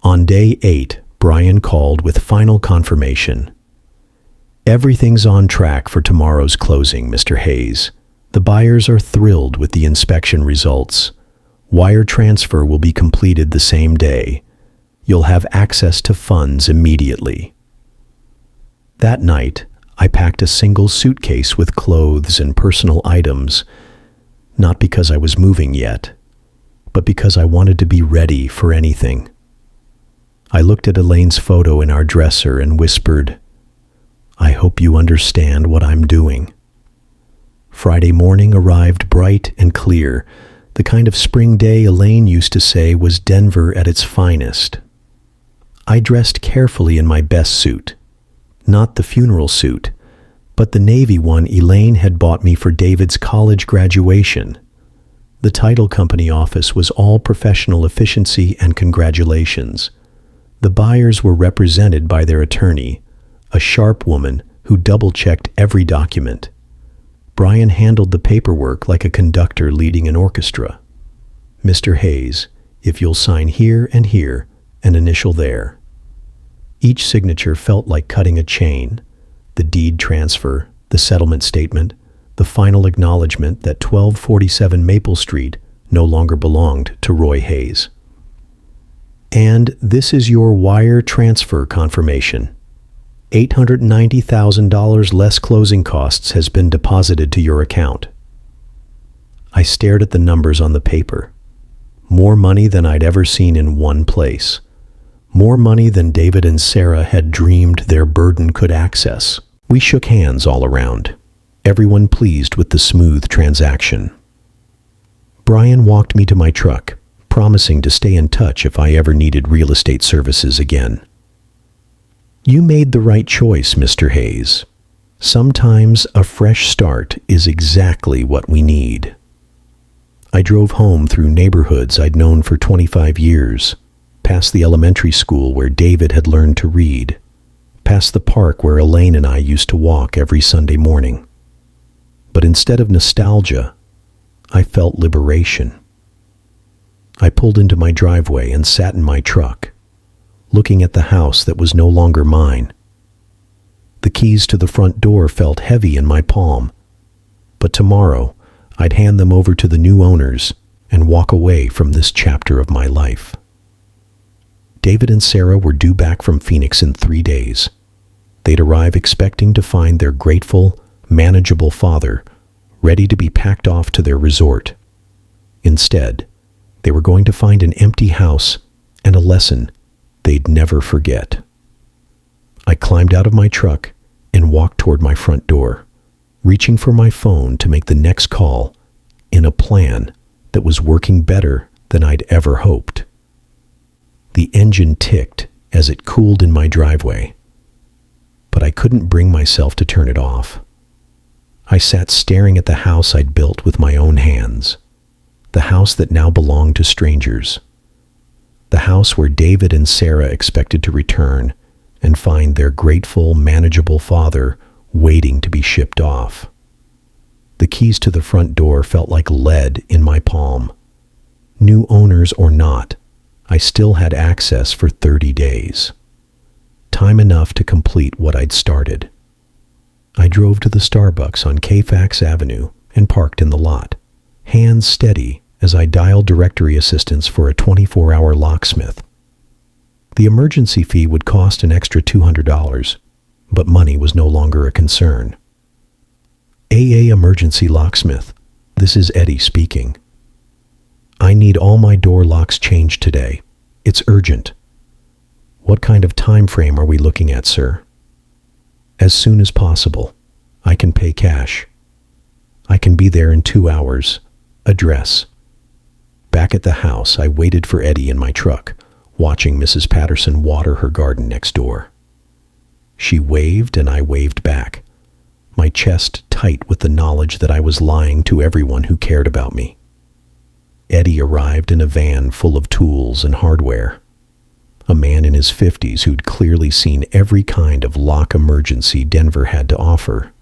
On day 8, Brian called with final confirmation. Everything's on track for tomorrow's closing, Mr. Hayes. The buyers are thrilled with the inspection results. Wire transfer will be completed the same day. You'll have access to funds immediately. That night, I packed a single suitcase with clothes and personal items, not because I was moving yet, but because I wanted to be ready for anything. I looked at Elaine's photo in our dresser and whispered, I hope you understand what I'm doing. Friday morning arrived bright and clear, the kind of spring day Elaine used to say was Denver at its finest. I dressed carefully in my best suit, not the funeral suit, but the navy one Elaine had bought me for David's college graduation. The title company office was all professional efficiency and congratulations. The buyers were represented by their attorney, a sharp woman who double-checked every document. Brian handled the paperwork like a conductor leading an orchestra. Mr. Hayes, if you'll sign here and here, and initial there. Each signature felt like cutting a chain, the deed transfer, the settlement statement, the final acknowledgement that 1247 Maple Street no longer belonged to Roy Hayes. And this is your wire transfer confirmation. $890,000 less closing costs has been deposited to your account. I stared at the numbers on the paper. More money than I'd ever seen in one place. More money than David and Sarah had dreamed their burden could access. We shook hands all around, everyone pleased with the smooth transaction. Brian walked me to my truck, promising to stay in touch if I ever needed real estate services again. You made the right choice, Mr. Hayes. Sometimes a fresh start is exactly what we need. I drove home through neighborhoods I'd known for 25 years, past the elementary school where David had learned to read, past the park where Elaine and I used to walk every Sunday morning. But instead of nostalgia, I felt liberation. I pulled into my driveway and sat in my truck, looking at the house that was no longer mine. The keys to the front door felt heavy in my palm, but tomorrow I'd hand them over to the new owners and walk away from this chapter of my life. David and Sarah were due back from Phoenix in 3 days. They'd arrive expecting to find their grateful, manageable father ready to be packed off to their resort. Instead, they were going to find an empty house and a lesson they'd never forget. I climbed out of my truck and walked toward my front door, reaching for my phone to make the next call in a plan that was working better than I'd ever hoped. The engine ticked as it cooled in my driveway, but I couldn't bring myself to turn it off. I sat staring at the house I'd built with my own hands, the house that now belonged to strangers, the house where David and Sarah expected to return and find their grateful, manageable father waiting to be shipped off. The keys to the front door felt like lead in my palm. New owners or not, I still had access for 30 days. Time enough to complete what I'd started. I drove to the Starbucks on Fairfax Avenue and parked in the lot, hands steady as I dialed directory assistance for a 24-hour locksmith. The emergency fee would cost an extra $200, but money was no longer a concern. AA Emergency Locksmith, this is Eddie speaking. I need all my door locks changed today. It's urgent. What kind of time frame are we looking at, sir? As soon as possible. I can pay cash. I can be there in 2 hours. Address. Back at the house, I waited for Eddie in my truck, watching Mrs. Patterson water her garden next door. She waved and I waved back, my chest tight with the knowledge that I was lying to everyone who cared about me. Eddie arrived in a van full of tools and hardware. A man in his 50s who'd clearly seen every kind of lock emergency Denver had to offer.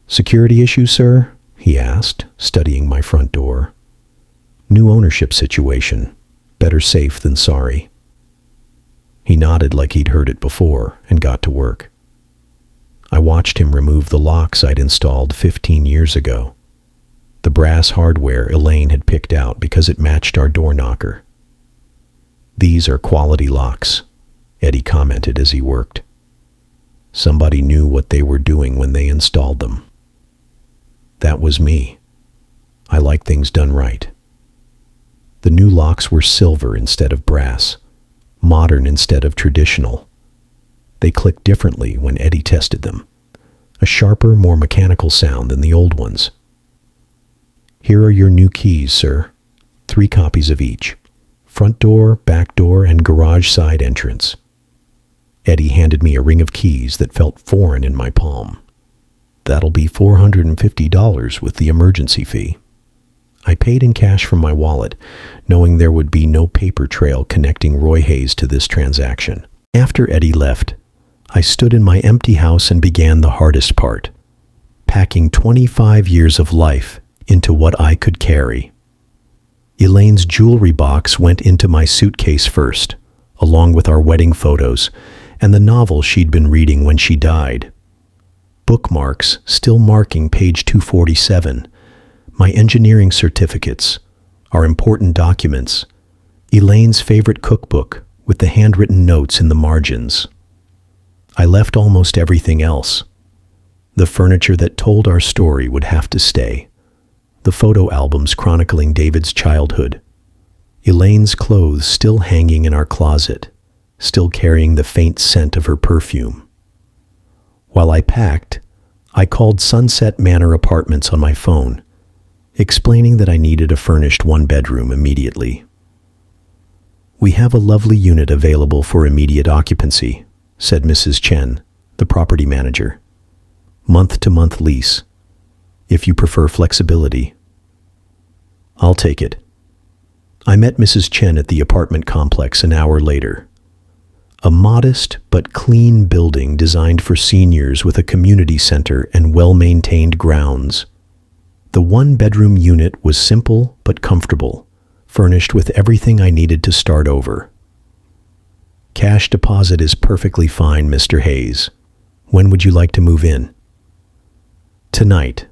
Security issue, sir? He asked, studying my front door. New ownership situation. Better safe than sorry. He nodded like he'd heard it before and got to work. I watched him remove the locks I'd installed 15 years ago. The brass hardware Elaine had picked out because it matched our door knocker. These are quality locks, Eddie commented as he worked. Somebody knew what they were doing when they installed them. That was me. I like things done right. The new locks were silver instead of brass, modern instead of traditional. They clicked differently when Eddie tested them, a sharper, more mechanical sound than the old ones. Here are your new keys, sir. 3 copies of each. Front door, back door, and garage side entrance. Eddie handed me a ring of keys that felt foreign in my palm. That'll be $450 with the emergency fee. I paid in cash from my wallet, knowing there would be no paper trail connecting Roy Hayes to this transaction. After Eddie left, I stood in my empty house and began the hardest part, packing 25 years of life into what I could carry. Elaine's jewelry box went into my suitcase first, along with our wedding photos and the novel she'd been reading when she died. Bookmarks still marking page 247, my engineering certificates, our important documents, Elaine's favorite cookbook with the handwritten notes in the margins. I left almost everything else. The furniture that told our story would have to stay. The photo albums chronicling David's childhood, Elaine's clothes still hanging in our closet, still carrying the faint scent of her perfume. While I packed, I called Sunset Manor Apartments on my phone, explaining that I needed a furnished one-bedroom immediately. "We have a lovely unit available for immediate occupancy," said Mrs. Chen, the property manager. "Month-to-month lease, if you prefer flexibility." "I'll take it." I met Mrs. Chen at the apartment complex an hour later. A modest but clean building designed for seniors with a community center and well-maintained grounds. The one-bedroom unit was simple but comfortable, furnished with everything I needed to start over. "Cash deposit is perfectly fine, Mr. Hayes. When would you like to move in?" "Tonight."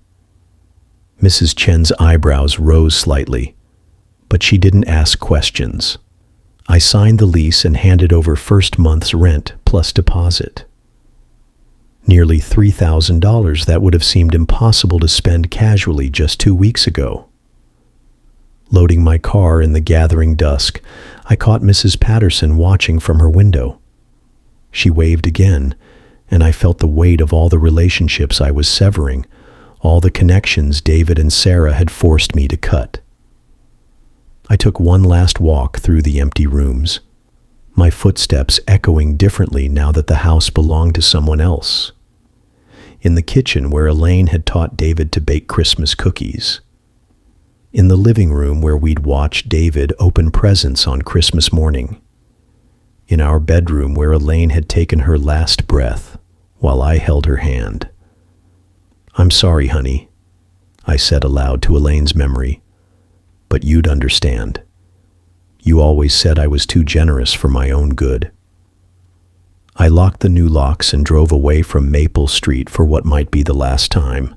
Mrs. Chen's eyebrows rose slightly, but she didn't ask questions. I signed the lease and handed over first month's rent plus deposit. Nearly $3,000 that would have seemed impossible to spend casually just 2 weeks ago. Loading my car in the gathering dusk, I caught Mrs. Patterson watching from her window. She waved again, and I felt the weight of all the relationships I was severing, all the connections David and Sarah had forced me to cut. I took one last walk through the empty rooms, my footsteps echoing differently now that the house belonged to someone else. In the kitchen where Elaine had taught David to bake Christmas cookies. In the living room where we'd watched David open presents on Christmas morning. In our bedroom where Elaine had taken her last breath while I held her hand. "I'm sorry, honey," I said aloud to Elaine's memory. "But you'd understand. You always said I was too generous for my own good." I locked the new locks and drove away from Maple Street for what might be the last time,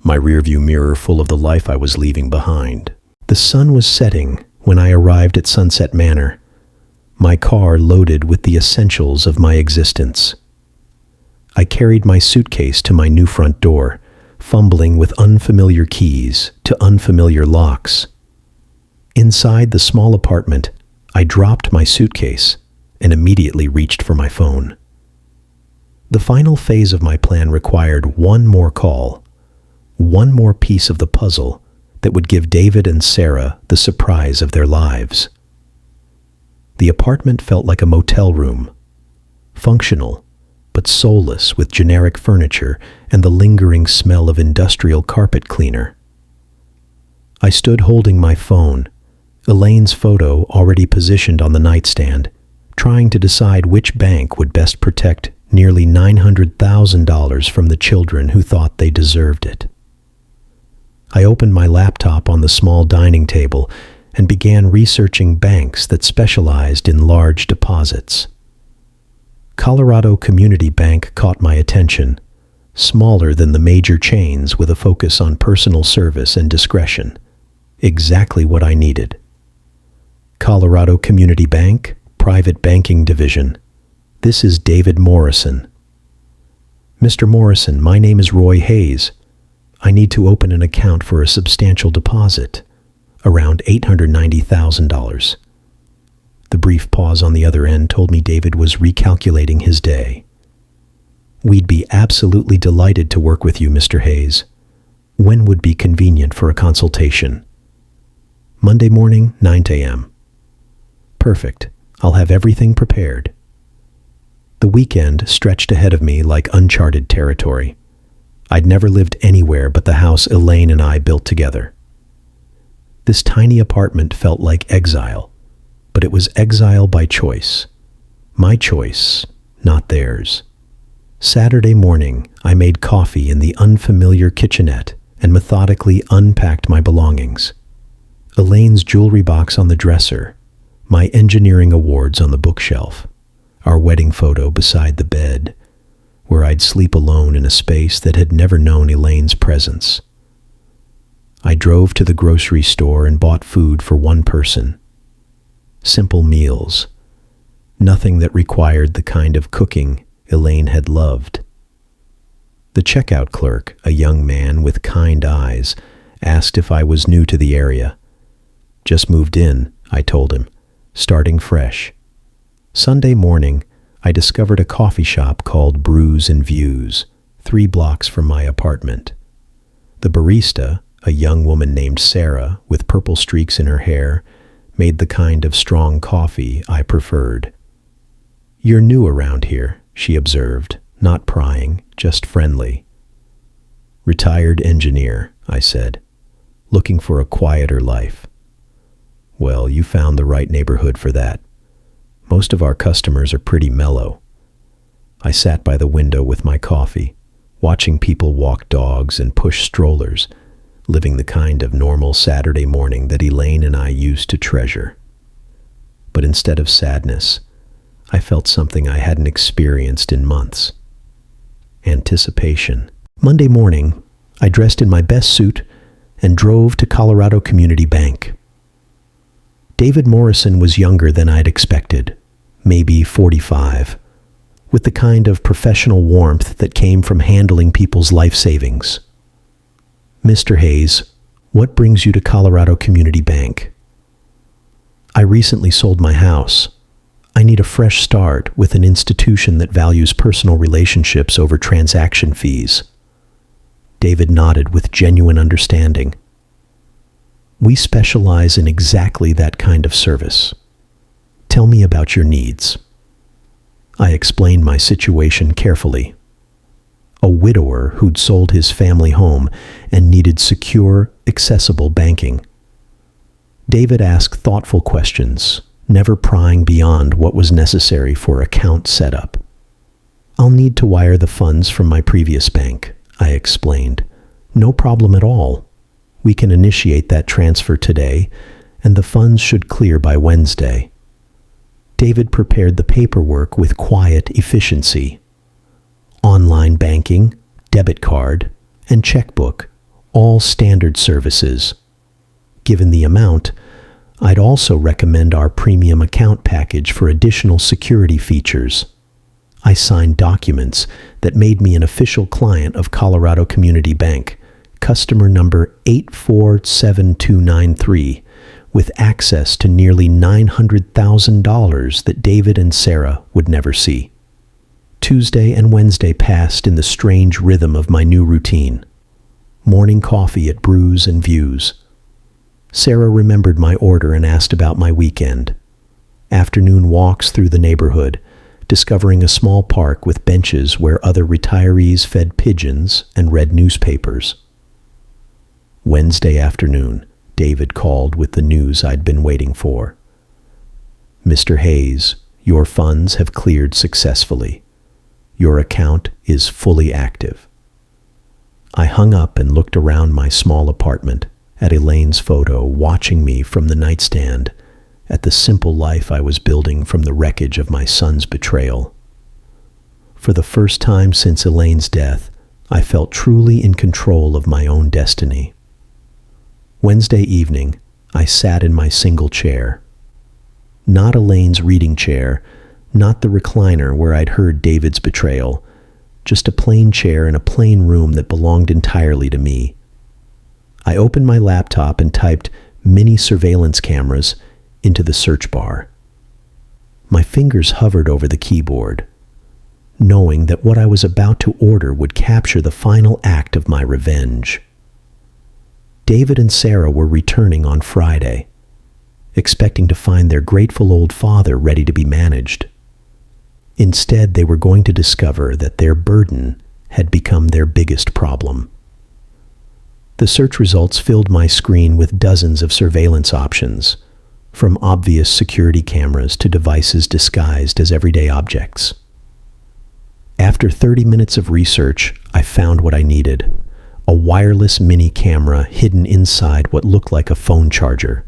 my rearview mirror full of the life I was leaving behind. The sun was setting when I arrived at Sunset Manor, my car loaded with the essentials of my existence. I carried my suitcase to my new front door, fumbling with unfamiliar keys to unfamiliar locks. Inside the small apartment, I dropped my suitcase and immediately reached for my phone. The final phase of my plan required one more call, one more piece of the puzzle that would give David and Sarah the surprise of their lives. The apartment felt like a motel room, functional but soulless, with generic furniture and the lingering smell of industrial carpet cleaner. I stood holding my phone, Elaine's photo already positioned on the nightstand, trying to decide which bank would best protect nearly $900,000 from the children who thought they deserved it. I opened my laptop on the small dining table and began researching banks that specialized in large deposits. Colorado Community Bank caught my attention, smaller than the major chains with a focus on personal service and discretion. Exactly what I needed. Colorado Community Bank, Private Banking Division. This is David Morrison. "Mr. Morrison, my name is Roy Hayes. I need to open an account for a substantial deposit, around $890,000. The brief pause on the other end told me David was recalculating his day. "We'd be absolutely delighted to work with you, Mr. Hayes. When would be convenient for a consultation?" "Monday morning, 9 a.m. "Perfect. I'll have everything prepared." The weekend stretched ahead of me like uncharted territory. I'd never lived anywhere but the house Elaine and I built together. This tiny apartment felt like exile, but it was exile by choice. My choice, not theirs. Saturday morning, I made coffee in the unfamiliar kitchenette and methodically unpacked my belongings. Elaine's jewelry box on the dresser, my engineering awards on the bookshelf, our wedding photo beside the bed, where I'd sleep alone in a space that had never known Elaine's presence. I drove to the grocery store and bought food for one person. Simple meals, nothing that required the kind of cooking Elaine had loved. The checkout clerk, a young man with kind eyes, asked if I was new to the area. "Just moved in," I told him, starting fresh. Sunday morning, I discovered a coffee shop called Brews and Views, 3 blocks from my apartment. The barista, a young woman named Sarah with purple streaks in her hair, made the kind of strong coffee I preferred. "You're new around here," she observed, not prying, just friendly. "Retired engineer," I said, "looking for a quieter life." "Well, you found the right neighborhood for that. Most of our customers are pretty mellow." I sat by the window with my coffee, watching people walk dogs and push strollers, living the kind of normal Saturday morning that Elaine and I used to treasure. But instead of sadness, I felt something I hadn't experienced in months. Anticipation. Monday morning, I dressed in my best suit and drove to Colorado Community Bank. David Morrison was younger than I'd expected, maybe 45, with the kind of professional warmth that came from handling people's life savings. "Mr. Hayes, what brings you to Colorado Community Bank?" "I recently sold my house. I need a fresh start with an institution that values personal relationships over transaction fees." David nodded with genuine understanding. "We specialize in exactly that kind of service. Tell me about your needs." I explained my situation carefully. A widower who'd sold his family home and needed secure, accessible banking. David asked thoughtful questions, never prying beyond what was necessary for account setup. "I'll need to wire the funds from my previous bank," I explained. "No problem at all. We can initiate that transfer today, and the funds should clear by Wednesday." David prepared the paperwork with quiet efficiency. Online banking, debit card, and checkbook, all standard services. Given the amount, I'd also recommend our premium account package for additional security features. I signed documents that made me an official client of Colorado Community Bank, customer number 847293, with access to nearly $900,000 that David and Sarah would never see. Tuesday and Wednesday passed in the strange rhythm of my new routine. Morning coffee at Brews and Views. Sarah remembered my order and asked about my weekend. Afternoon walks through the neighborhood, discovering a small park with benches where other retirees fed pigeons and read newspapers. Wednesday afternoon, David called with the news I'd been waiting for. "Mr. Hayes, your funds have cleared successfully. Your account is fully active." I hung up and looked around my small apartment, at Elaine's photo watching me from the nightstand, at the simple life I was building from the wreckage of my son's betrayal. For the first time since Elaine's death, I felt truly in control of my own destiny. Wednesday evening, I sat in my single chair. Not Elaine's reading chair, not the recliner where I'd heard David's betrayal, just a plain chair in a plain room that belonged entirely to me. I opened my laptop and typed "mini surveillance cameras" into the search bar. My fingers hovered over the keyboard, knowing that what I was about to order would capture the final act of my revenge. David and Sarah were returning on Friday, expecting to find their grateful old father ready to be managed. Instead, they were going to discover that their burden had become their biggest problem. The search results filled my screen with dozens of surveillance options, from obvious security cameras to devices disguised as everyday objects. After 30 minutes of research, I found what I needed: a wireless mini camera hidden inside what looked like a phone charger.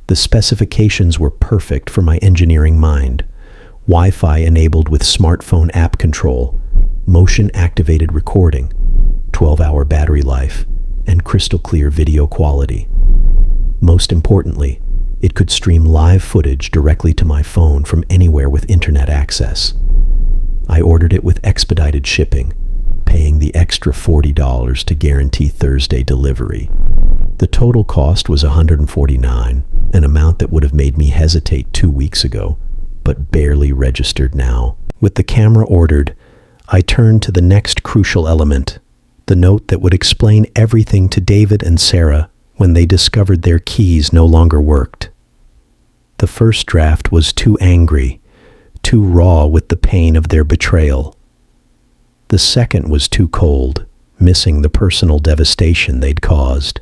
The specifications were perfect for my engineering mind: Wi-Fi enabled with smartphone app control, motion-activated recording, 12-hour battery life, and crystal clear video quality. Most importantly, it could stream live footage directly to my phone from anywhere with internet access. I ordered it with expedited shipping, paying the extra $40 to guarantee Thursday delivery. The total cost was $149, an amount that would have made me hesitate 2 weeks ago, but barely registered now. With the camera ordered, I turned to the next crucial element, the note that would explain everything to David and Sarah when they discovered their keys no longer worked. The first draft was too angry, too raw with the pain of their betrayal. The second was too cold, missing the personal devastation they'd caused.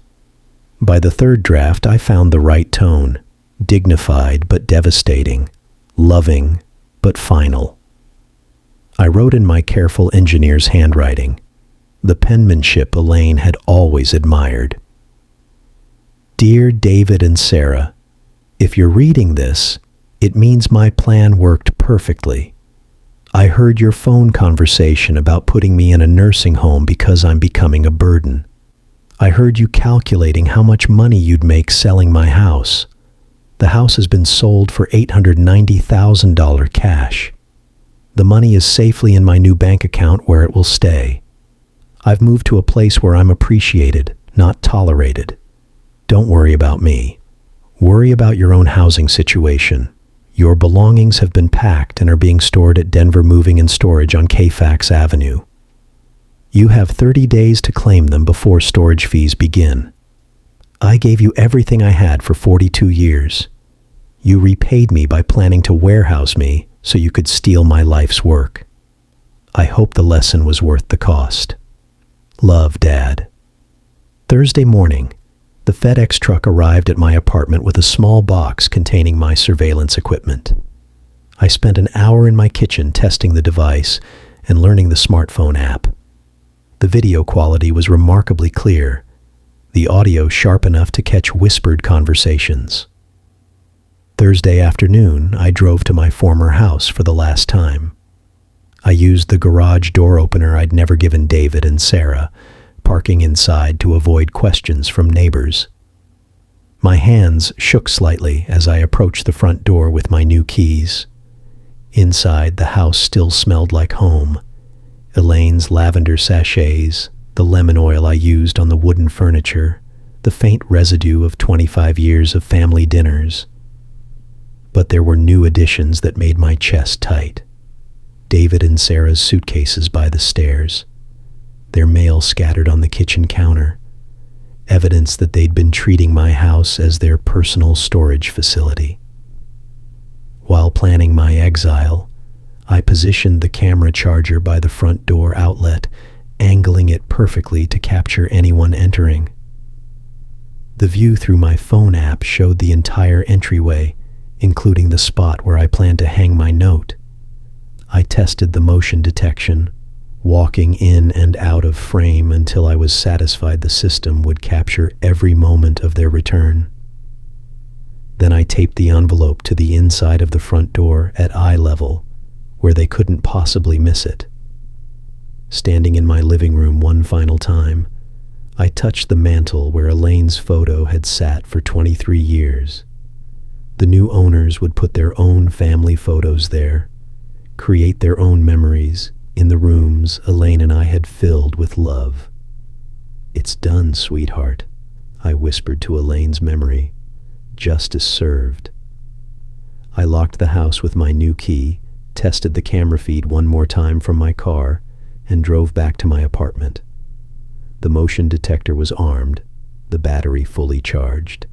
By the third draft, I found the right tone, dignified but devastating, loving but final. I wrote in my careful engineer's handwriting, the penmanship Elaine had always admired. Dear David and Sarah, if you're reading this, it means my plan worked perfectly. I heard your phone conversation about putting me in a nursing home because I'm becoming a burden. I heard you calculating how much money you'd make selling my house. The house has been sold for $890,000 cash. The money is safely in my new bank account where it will stay. I've moved to a place where I'm appreciated, not tolerated. Don't worry about me. Worry about your own housing situation. Your belongings have been packed and are being stored at Denver Moving and Storage on Kfax Avenue. You have 30 days to claim them before storage fees begin. I gave you everything I had for 42 years. You repaid me by planning to warehouse me so you could steal my life's work. I hope the lesson was worth the cost. Love, Dad. Thursday morning, the FedEx truck arrived at my apartment with a small box containing my surveillance equipment. I spent an hour in my kitchen testing the device and learning the smartphone app. The video quality was remarkably clear, the audio sharp enough to catch whispered conversations. Thursday afternoon, I drove to my former house for the last time. I used the garage door opener I'd never given David and Sarah, parking inside to avoid questions from neighbors. My hands shook slightly as I approached the front door with my new keys. Inside, the house still smelled like home. Elaine's lavender sachets, the lemon oil I used on the wooden furniture, the faint residue of 25 years of family dinners. But there were new additions that made my chest tight. David and Sarah's suitcases by the stairs, their mail scattered on the kitchen counter, evidence that they'd been treating my house as their personal storage facility. While planning my exile, I positioned the camera charger by the front door outlet, angling it perfectly to capture anyone entering. The view through my phone app showed the entire entryway, including the spot where I planned to hang my note. I tested the motion detection, walking in and out of frame until I was satisfied the system would capture every moment of their return. Then I taped the envelope to the inside of the front door at eye level, where they couldn't possibly miss it. Standing in my living room one final time, I touched the mantel where Elaine's photo had sat for 23 years. The new owners would put their own family photos there, create their own memories in the rooms Elaine and I had filled with love. "It's done, sweetheart," I whispered to Elaine's memory. "Justice served." I locked the house with my new key, tested the camera feed one more time from my car, and drove back to my apartment. The motion detector was armed, the battery fully charged,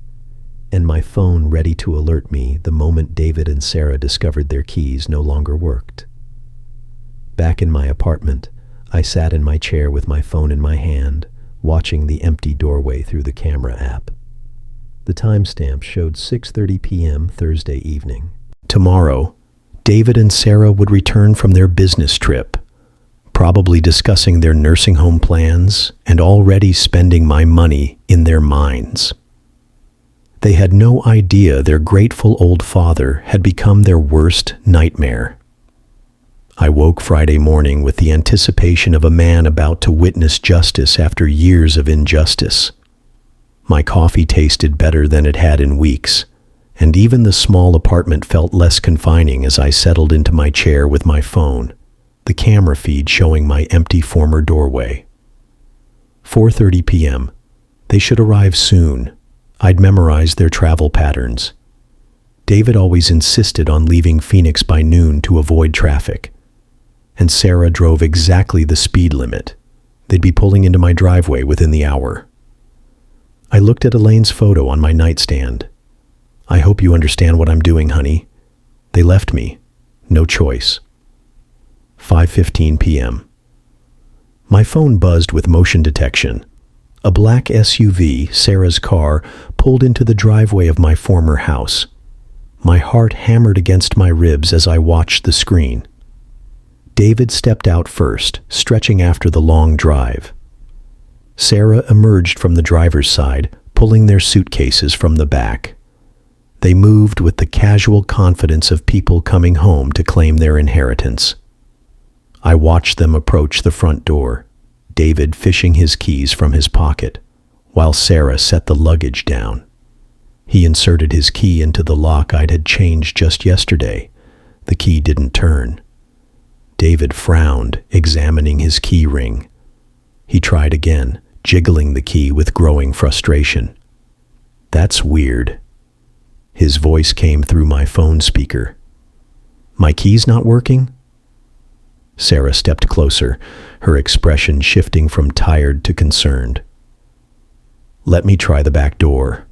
and my phone ready to alert me the moment David and Sarah discovered their keys no longer worked. Back in my apartment, I sat in my chair with my phone in my hand, watching the empty doorway through the camera app. The timestamp showed 6:30 p.m. Thursday evening. Tomorrow, David and Sarah would return from their business trip, probably discussing their nursing home plans and already spending my money in their minds. They had no idea their grateful old father had become their worst nightmare. I woke Friday morning with the anticipation of a man about to witness justice after years of injustice. My coffee tasted better than it had in weeks, and even the small apartment felt less confining as I settled into my chair with my phone, the camera feed showing my empty former doorway. 4:30 p.m. They should arrive soon. I'd memorized their travel patterns. David always insisted on leaving Phoenix by noon to avoid traffic. And Sarah drove exactly the speed limit. They'd be pulling into my driveway within the hour. I looked at Elaine's photo on my nightstand. I hope you understand what I'm doing, honey. They left me. No choice. 5:15 p.m. My phone buzzed with motion detection. A black SUV, Sarah's car, pulled into the driveway of my former house. My heart hammered against my ribs as I watched the screen. David stepped out first, stretching after the long drive. Sarah emerged from the driver's side, pulling their suitcases from the back. They moved with the casual confidence of people coming home to claim their inheritance. I watched them approach the front door, David fishing his keys from his pocket, while Sarah set the luggage down. He inserted his key into the lock I'd had changed just yesterday. The key didn't turn. David frowned, examining his key ring. He tried again, jiggling the key with growing frustration. "That's weird." His voice came through my phone speaker. "My key's not working?" Sarah stepped closer, her expression shifting from tired to concerned. "Let me try the back door."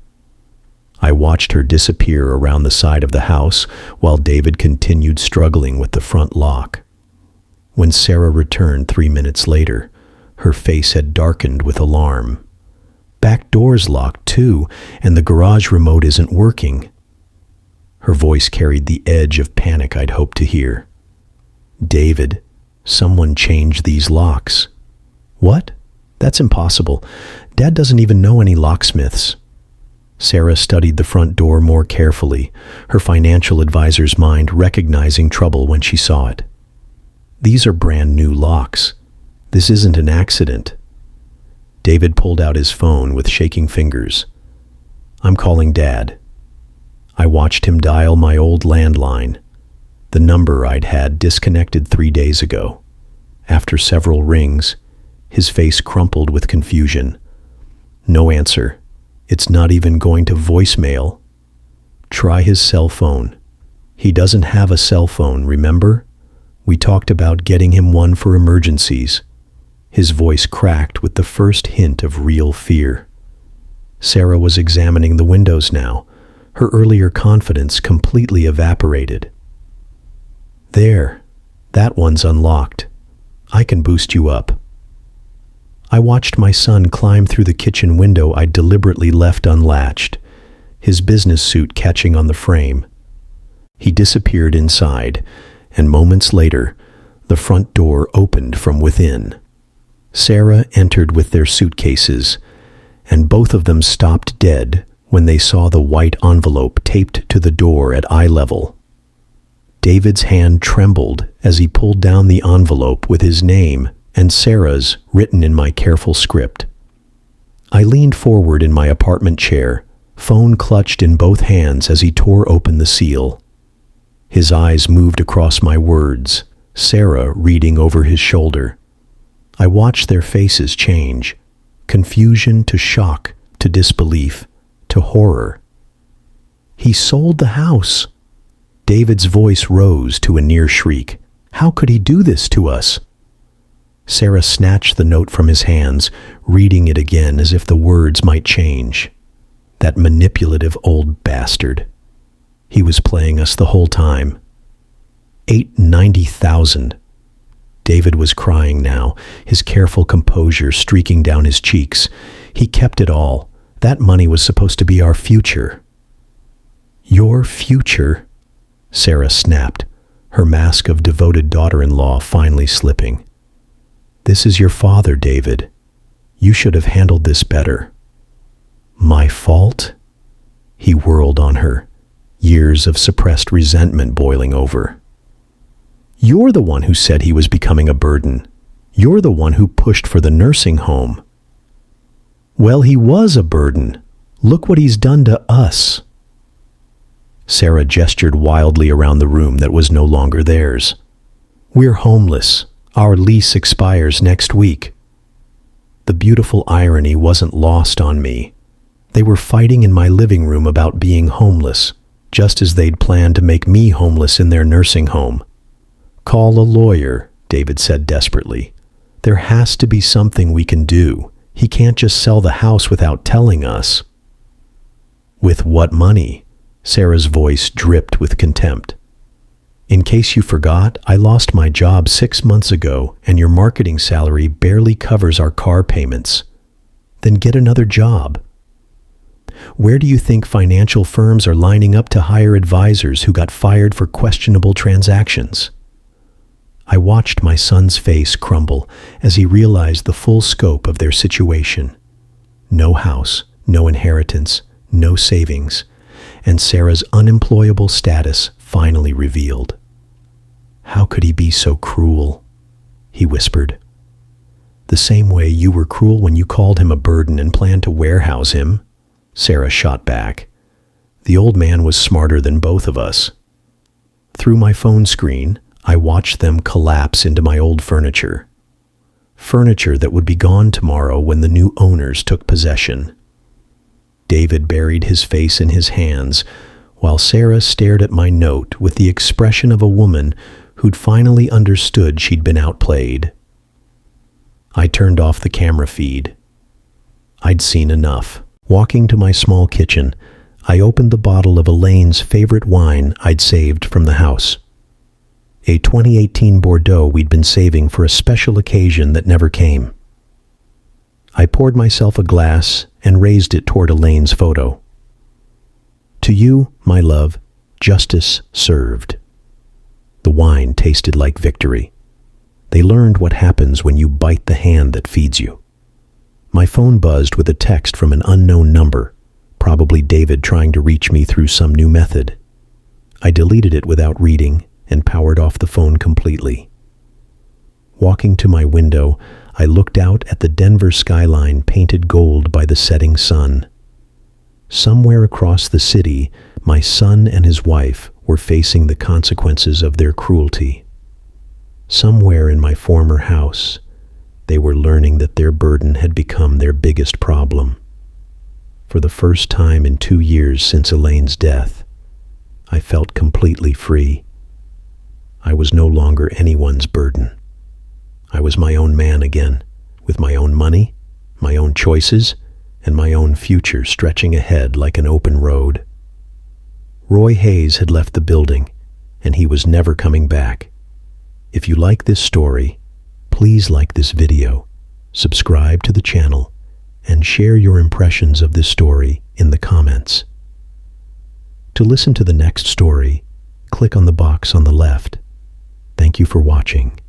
I watched her disappear around the side of the house while David continued struggling with the front lock. When Sarah returned 3 minutes later, her face had darkened with alarm. "Back door's locked too, and the garage remote isn't working." Her voice carried the edge of panic I'd hoped to hear. "David, someone changed these locks." "What? That's impossible. Dad doesn't even know any locksmiths." Sarah studied the front door more carefully, her financial advisor's mind recognizing trouble when she saw it. "These are brand new locks. This isn't an accident." David pulled out his phone with shaking fingers. "I'm calling Dad." I watched him dial my old landline, the number I'd had disconnected 3 days ago. After several rings, his face crumpled with confusion. No answer. It's not even going to voicemail. Try his cell phone. He doesn't have a cell phone, remember? We talked about getting him one for emergencies. His voice cracked with the first hint of real fear. Sarah was examining the windows now, her earlier confidence completely evaporated. "There, that one's unlocked. I can boost you up." I watched my son climb through the kitchen window I'd deliberately left unlatched, his business suit catching on the frame. He disappeared inside, and moments later, the front door opened from within. Sarah entered with their suitcases, and both of them stopped dead when they saw the white envelope taped to the door at eye level. David's hand trembled as he pulled down the envelope with his name and Sarah's written in my careful script. I leaned forward in my apartment chair, phone clutched in both hands as he tore open the seal. His eyes moved across my words, Sarah reading over his shoulder. I watched their faces change, confusion to shock, to disbelief, to horror. "He sold the house." David's voice rose to a near shriek. "How could he do this to us?" Sarah snatched the note from his hands, reading it again as if the words might change. That manipulative old bastard. He was playing us the whole time. $890,000. David was crying now, his careful composure streaking down his cheeks. He kept it all. That money was supposed to be our future. "Your future?" Sarah snapped, her mask of devoted daughter-in-law finally slipping. "This is your father, David. You should have handled this better." "My fault?" He whirled on her, years of suppressed resentment boiling over. "You're the one who said he was becoming a burden. You're the one who pushed for the nursing home." "Well, he was a burden. Look what he's done to us." Sarah gestured wildly around the room that was no longer theirs. "We're homeless. Our lease expires next week." The beautiful irony wasn't lost on me. They were fighting in my living room about being homeless, just as they'd planned to make me homeless in their nursing home. "Call a lawyer," David said desperately. "There has to be something we can do. He can't just sell the house without telling us." "With what money?" Sarah's voice dripped with contempt. "In case you forgot, I lost my job 6 months ago, and your marketing salary barely covers our car payments. Then get another job." "Where do you think financial firms are lining up to hire advisors who got fired for questionable transactions?" I watched my son's face crumble as he realized the full scope of their situation. No house, no inheritance, no savings, and Sarah's unemployable status finally revealed. "How could he be so cruel?" he whispered. "The same way you were cruel when you called him a burden and planned to warehouse him," Sarah shot back. "The old man was smarter than both of us." Through my phone screen, I watched them collapse into my old furniture. Furniture that would be gone tomorrow when the new owners took possession. David buried his face in his hands, while Sarah stared at my note with the expression of a woman who'd finally understood she'd been outplayed. I turned off the camera feed. I'd seen enough. Walking to my small kitchen, I opened the bottle of Elaine's favorite wine I'd saved from the house. A 2018 Bordeaux we'd been saving for a special occasion that never came. I poured myself a glass and raised it toward Elaine's photo. "To you, my love, justice served." The wine tasted like victory. They learned what happens when you bite the hand that feeds you. My phone buzzed with a text from an unknown number, probably David trying to reach me through some new method. I deleted it without reading and powered off the phone completely. Walking to my window, I looked out at the Denver skyline painted gold by the setting sun. Somewhere across the city, my son and his wife were facing the consequences of their cruelty. Somewhere in my former house, they were learning that their burden had become their biggest problem. For the first time in 2 years since Elaine's death, I felt completely free. I was no longer anyone's burden. I was my own man again, with my own money, my own choices, and my own future stretching ahead like an open road. Roy Hayes had left the building, and he was never coming back. If you like this story, please like this video, subscribe to the channel, and share your impressions of this story in the comments. To listen to the next story, click on the box on the left. Thank you for watching.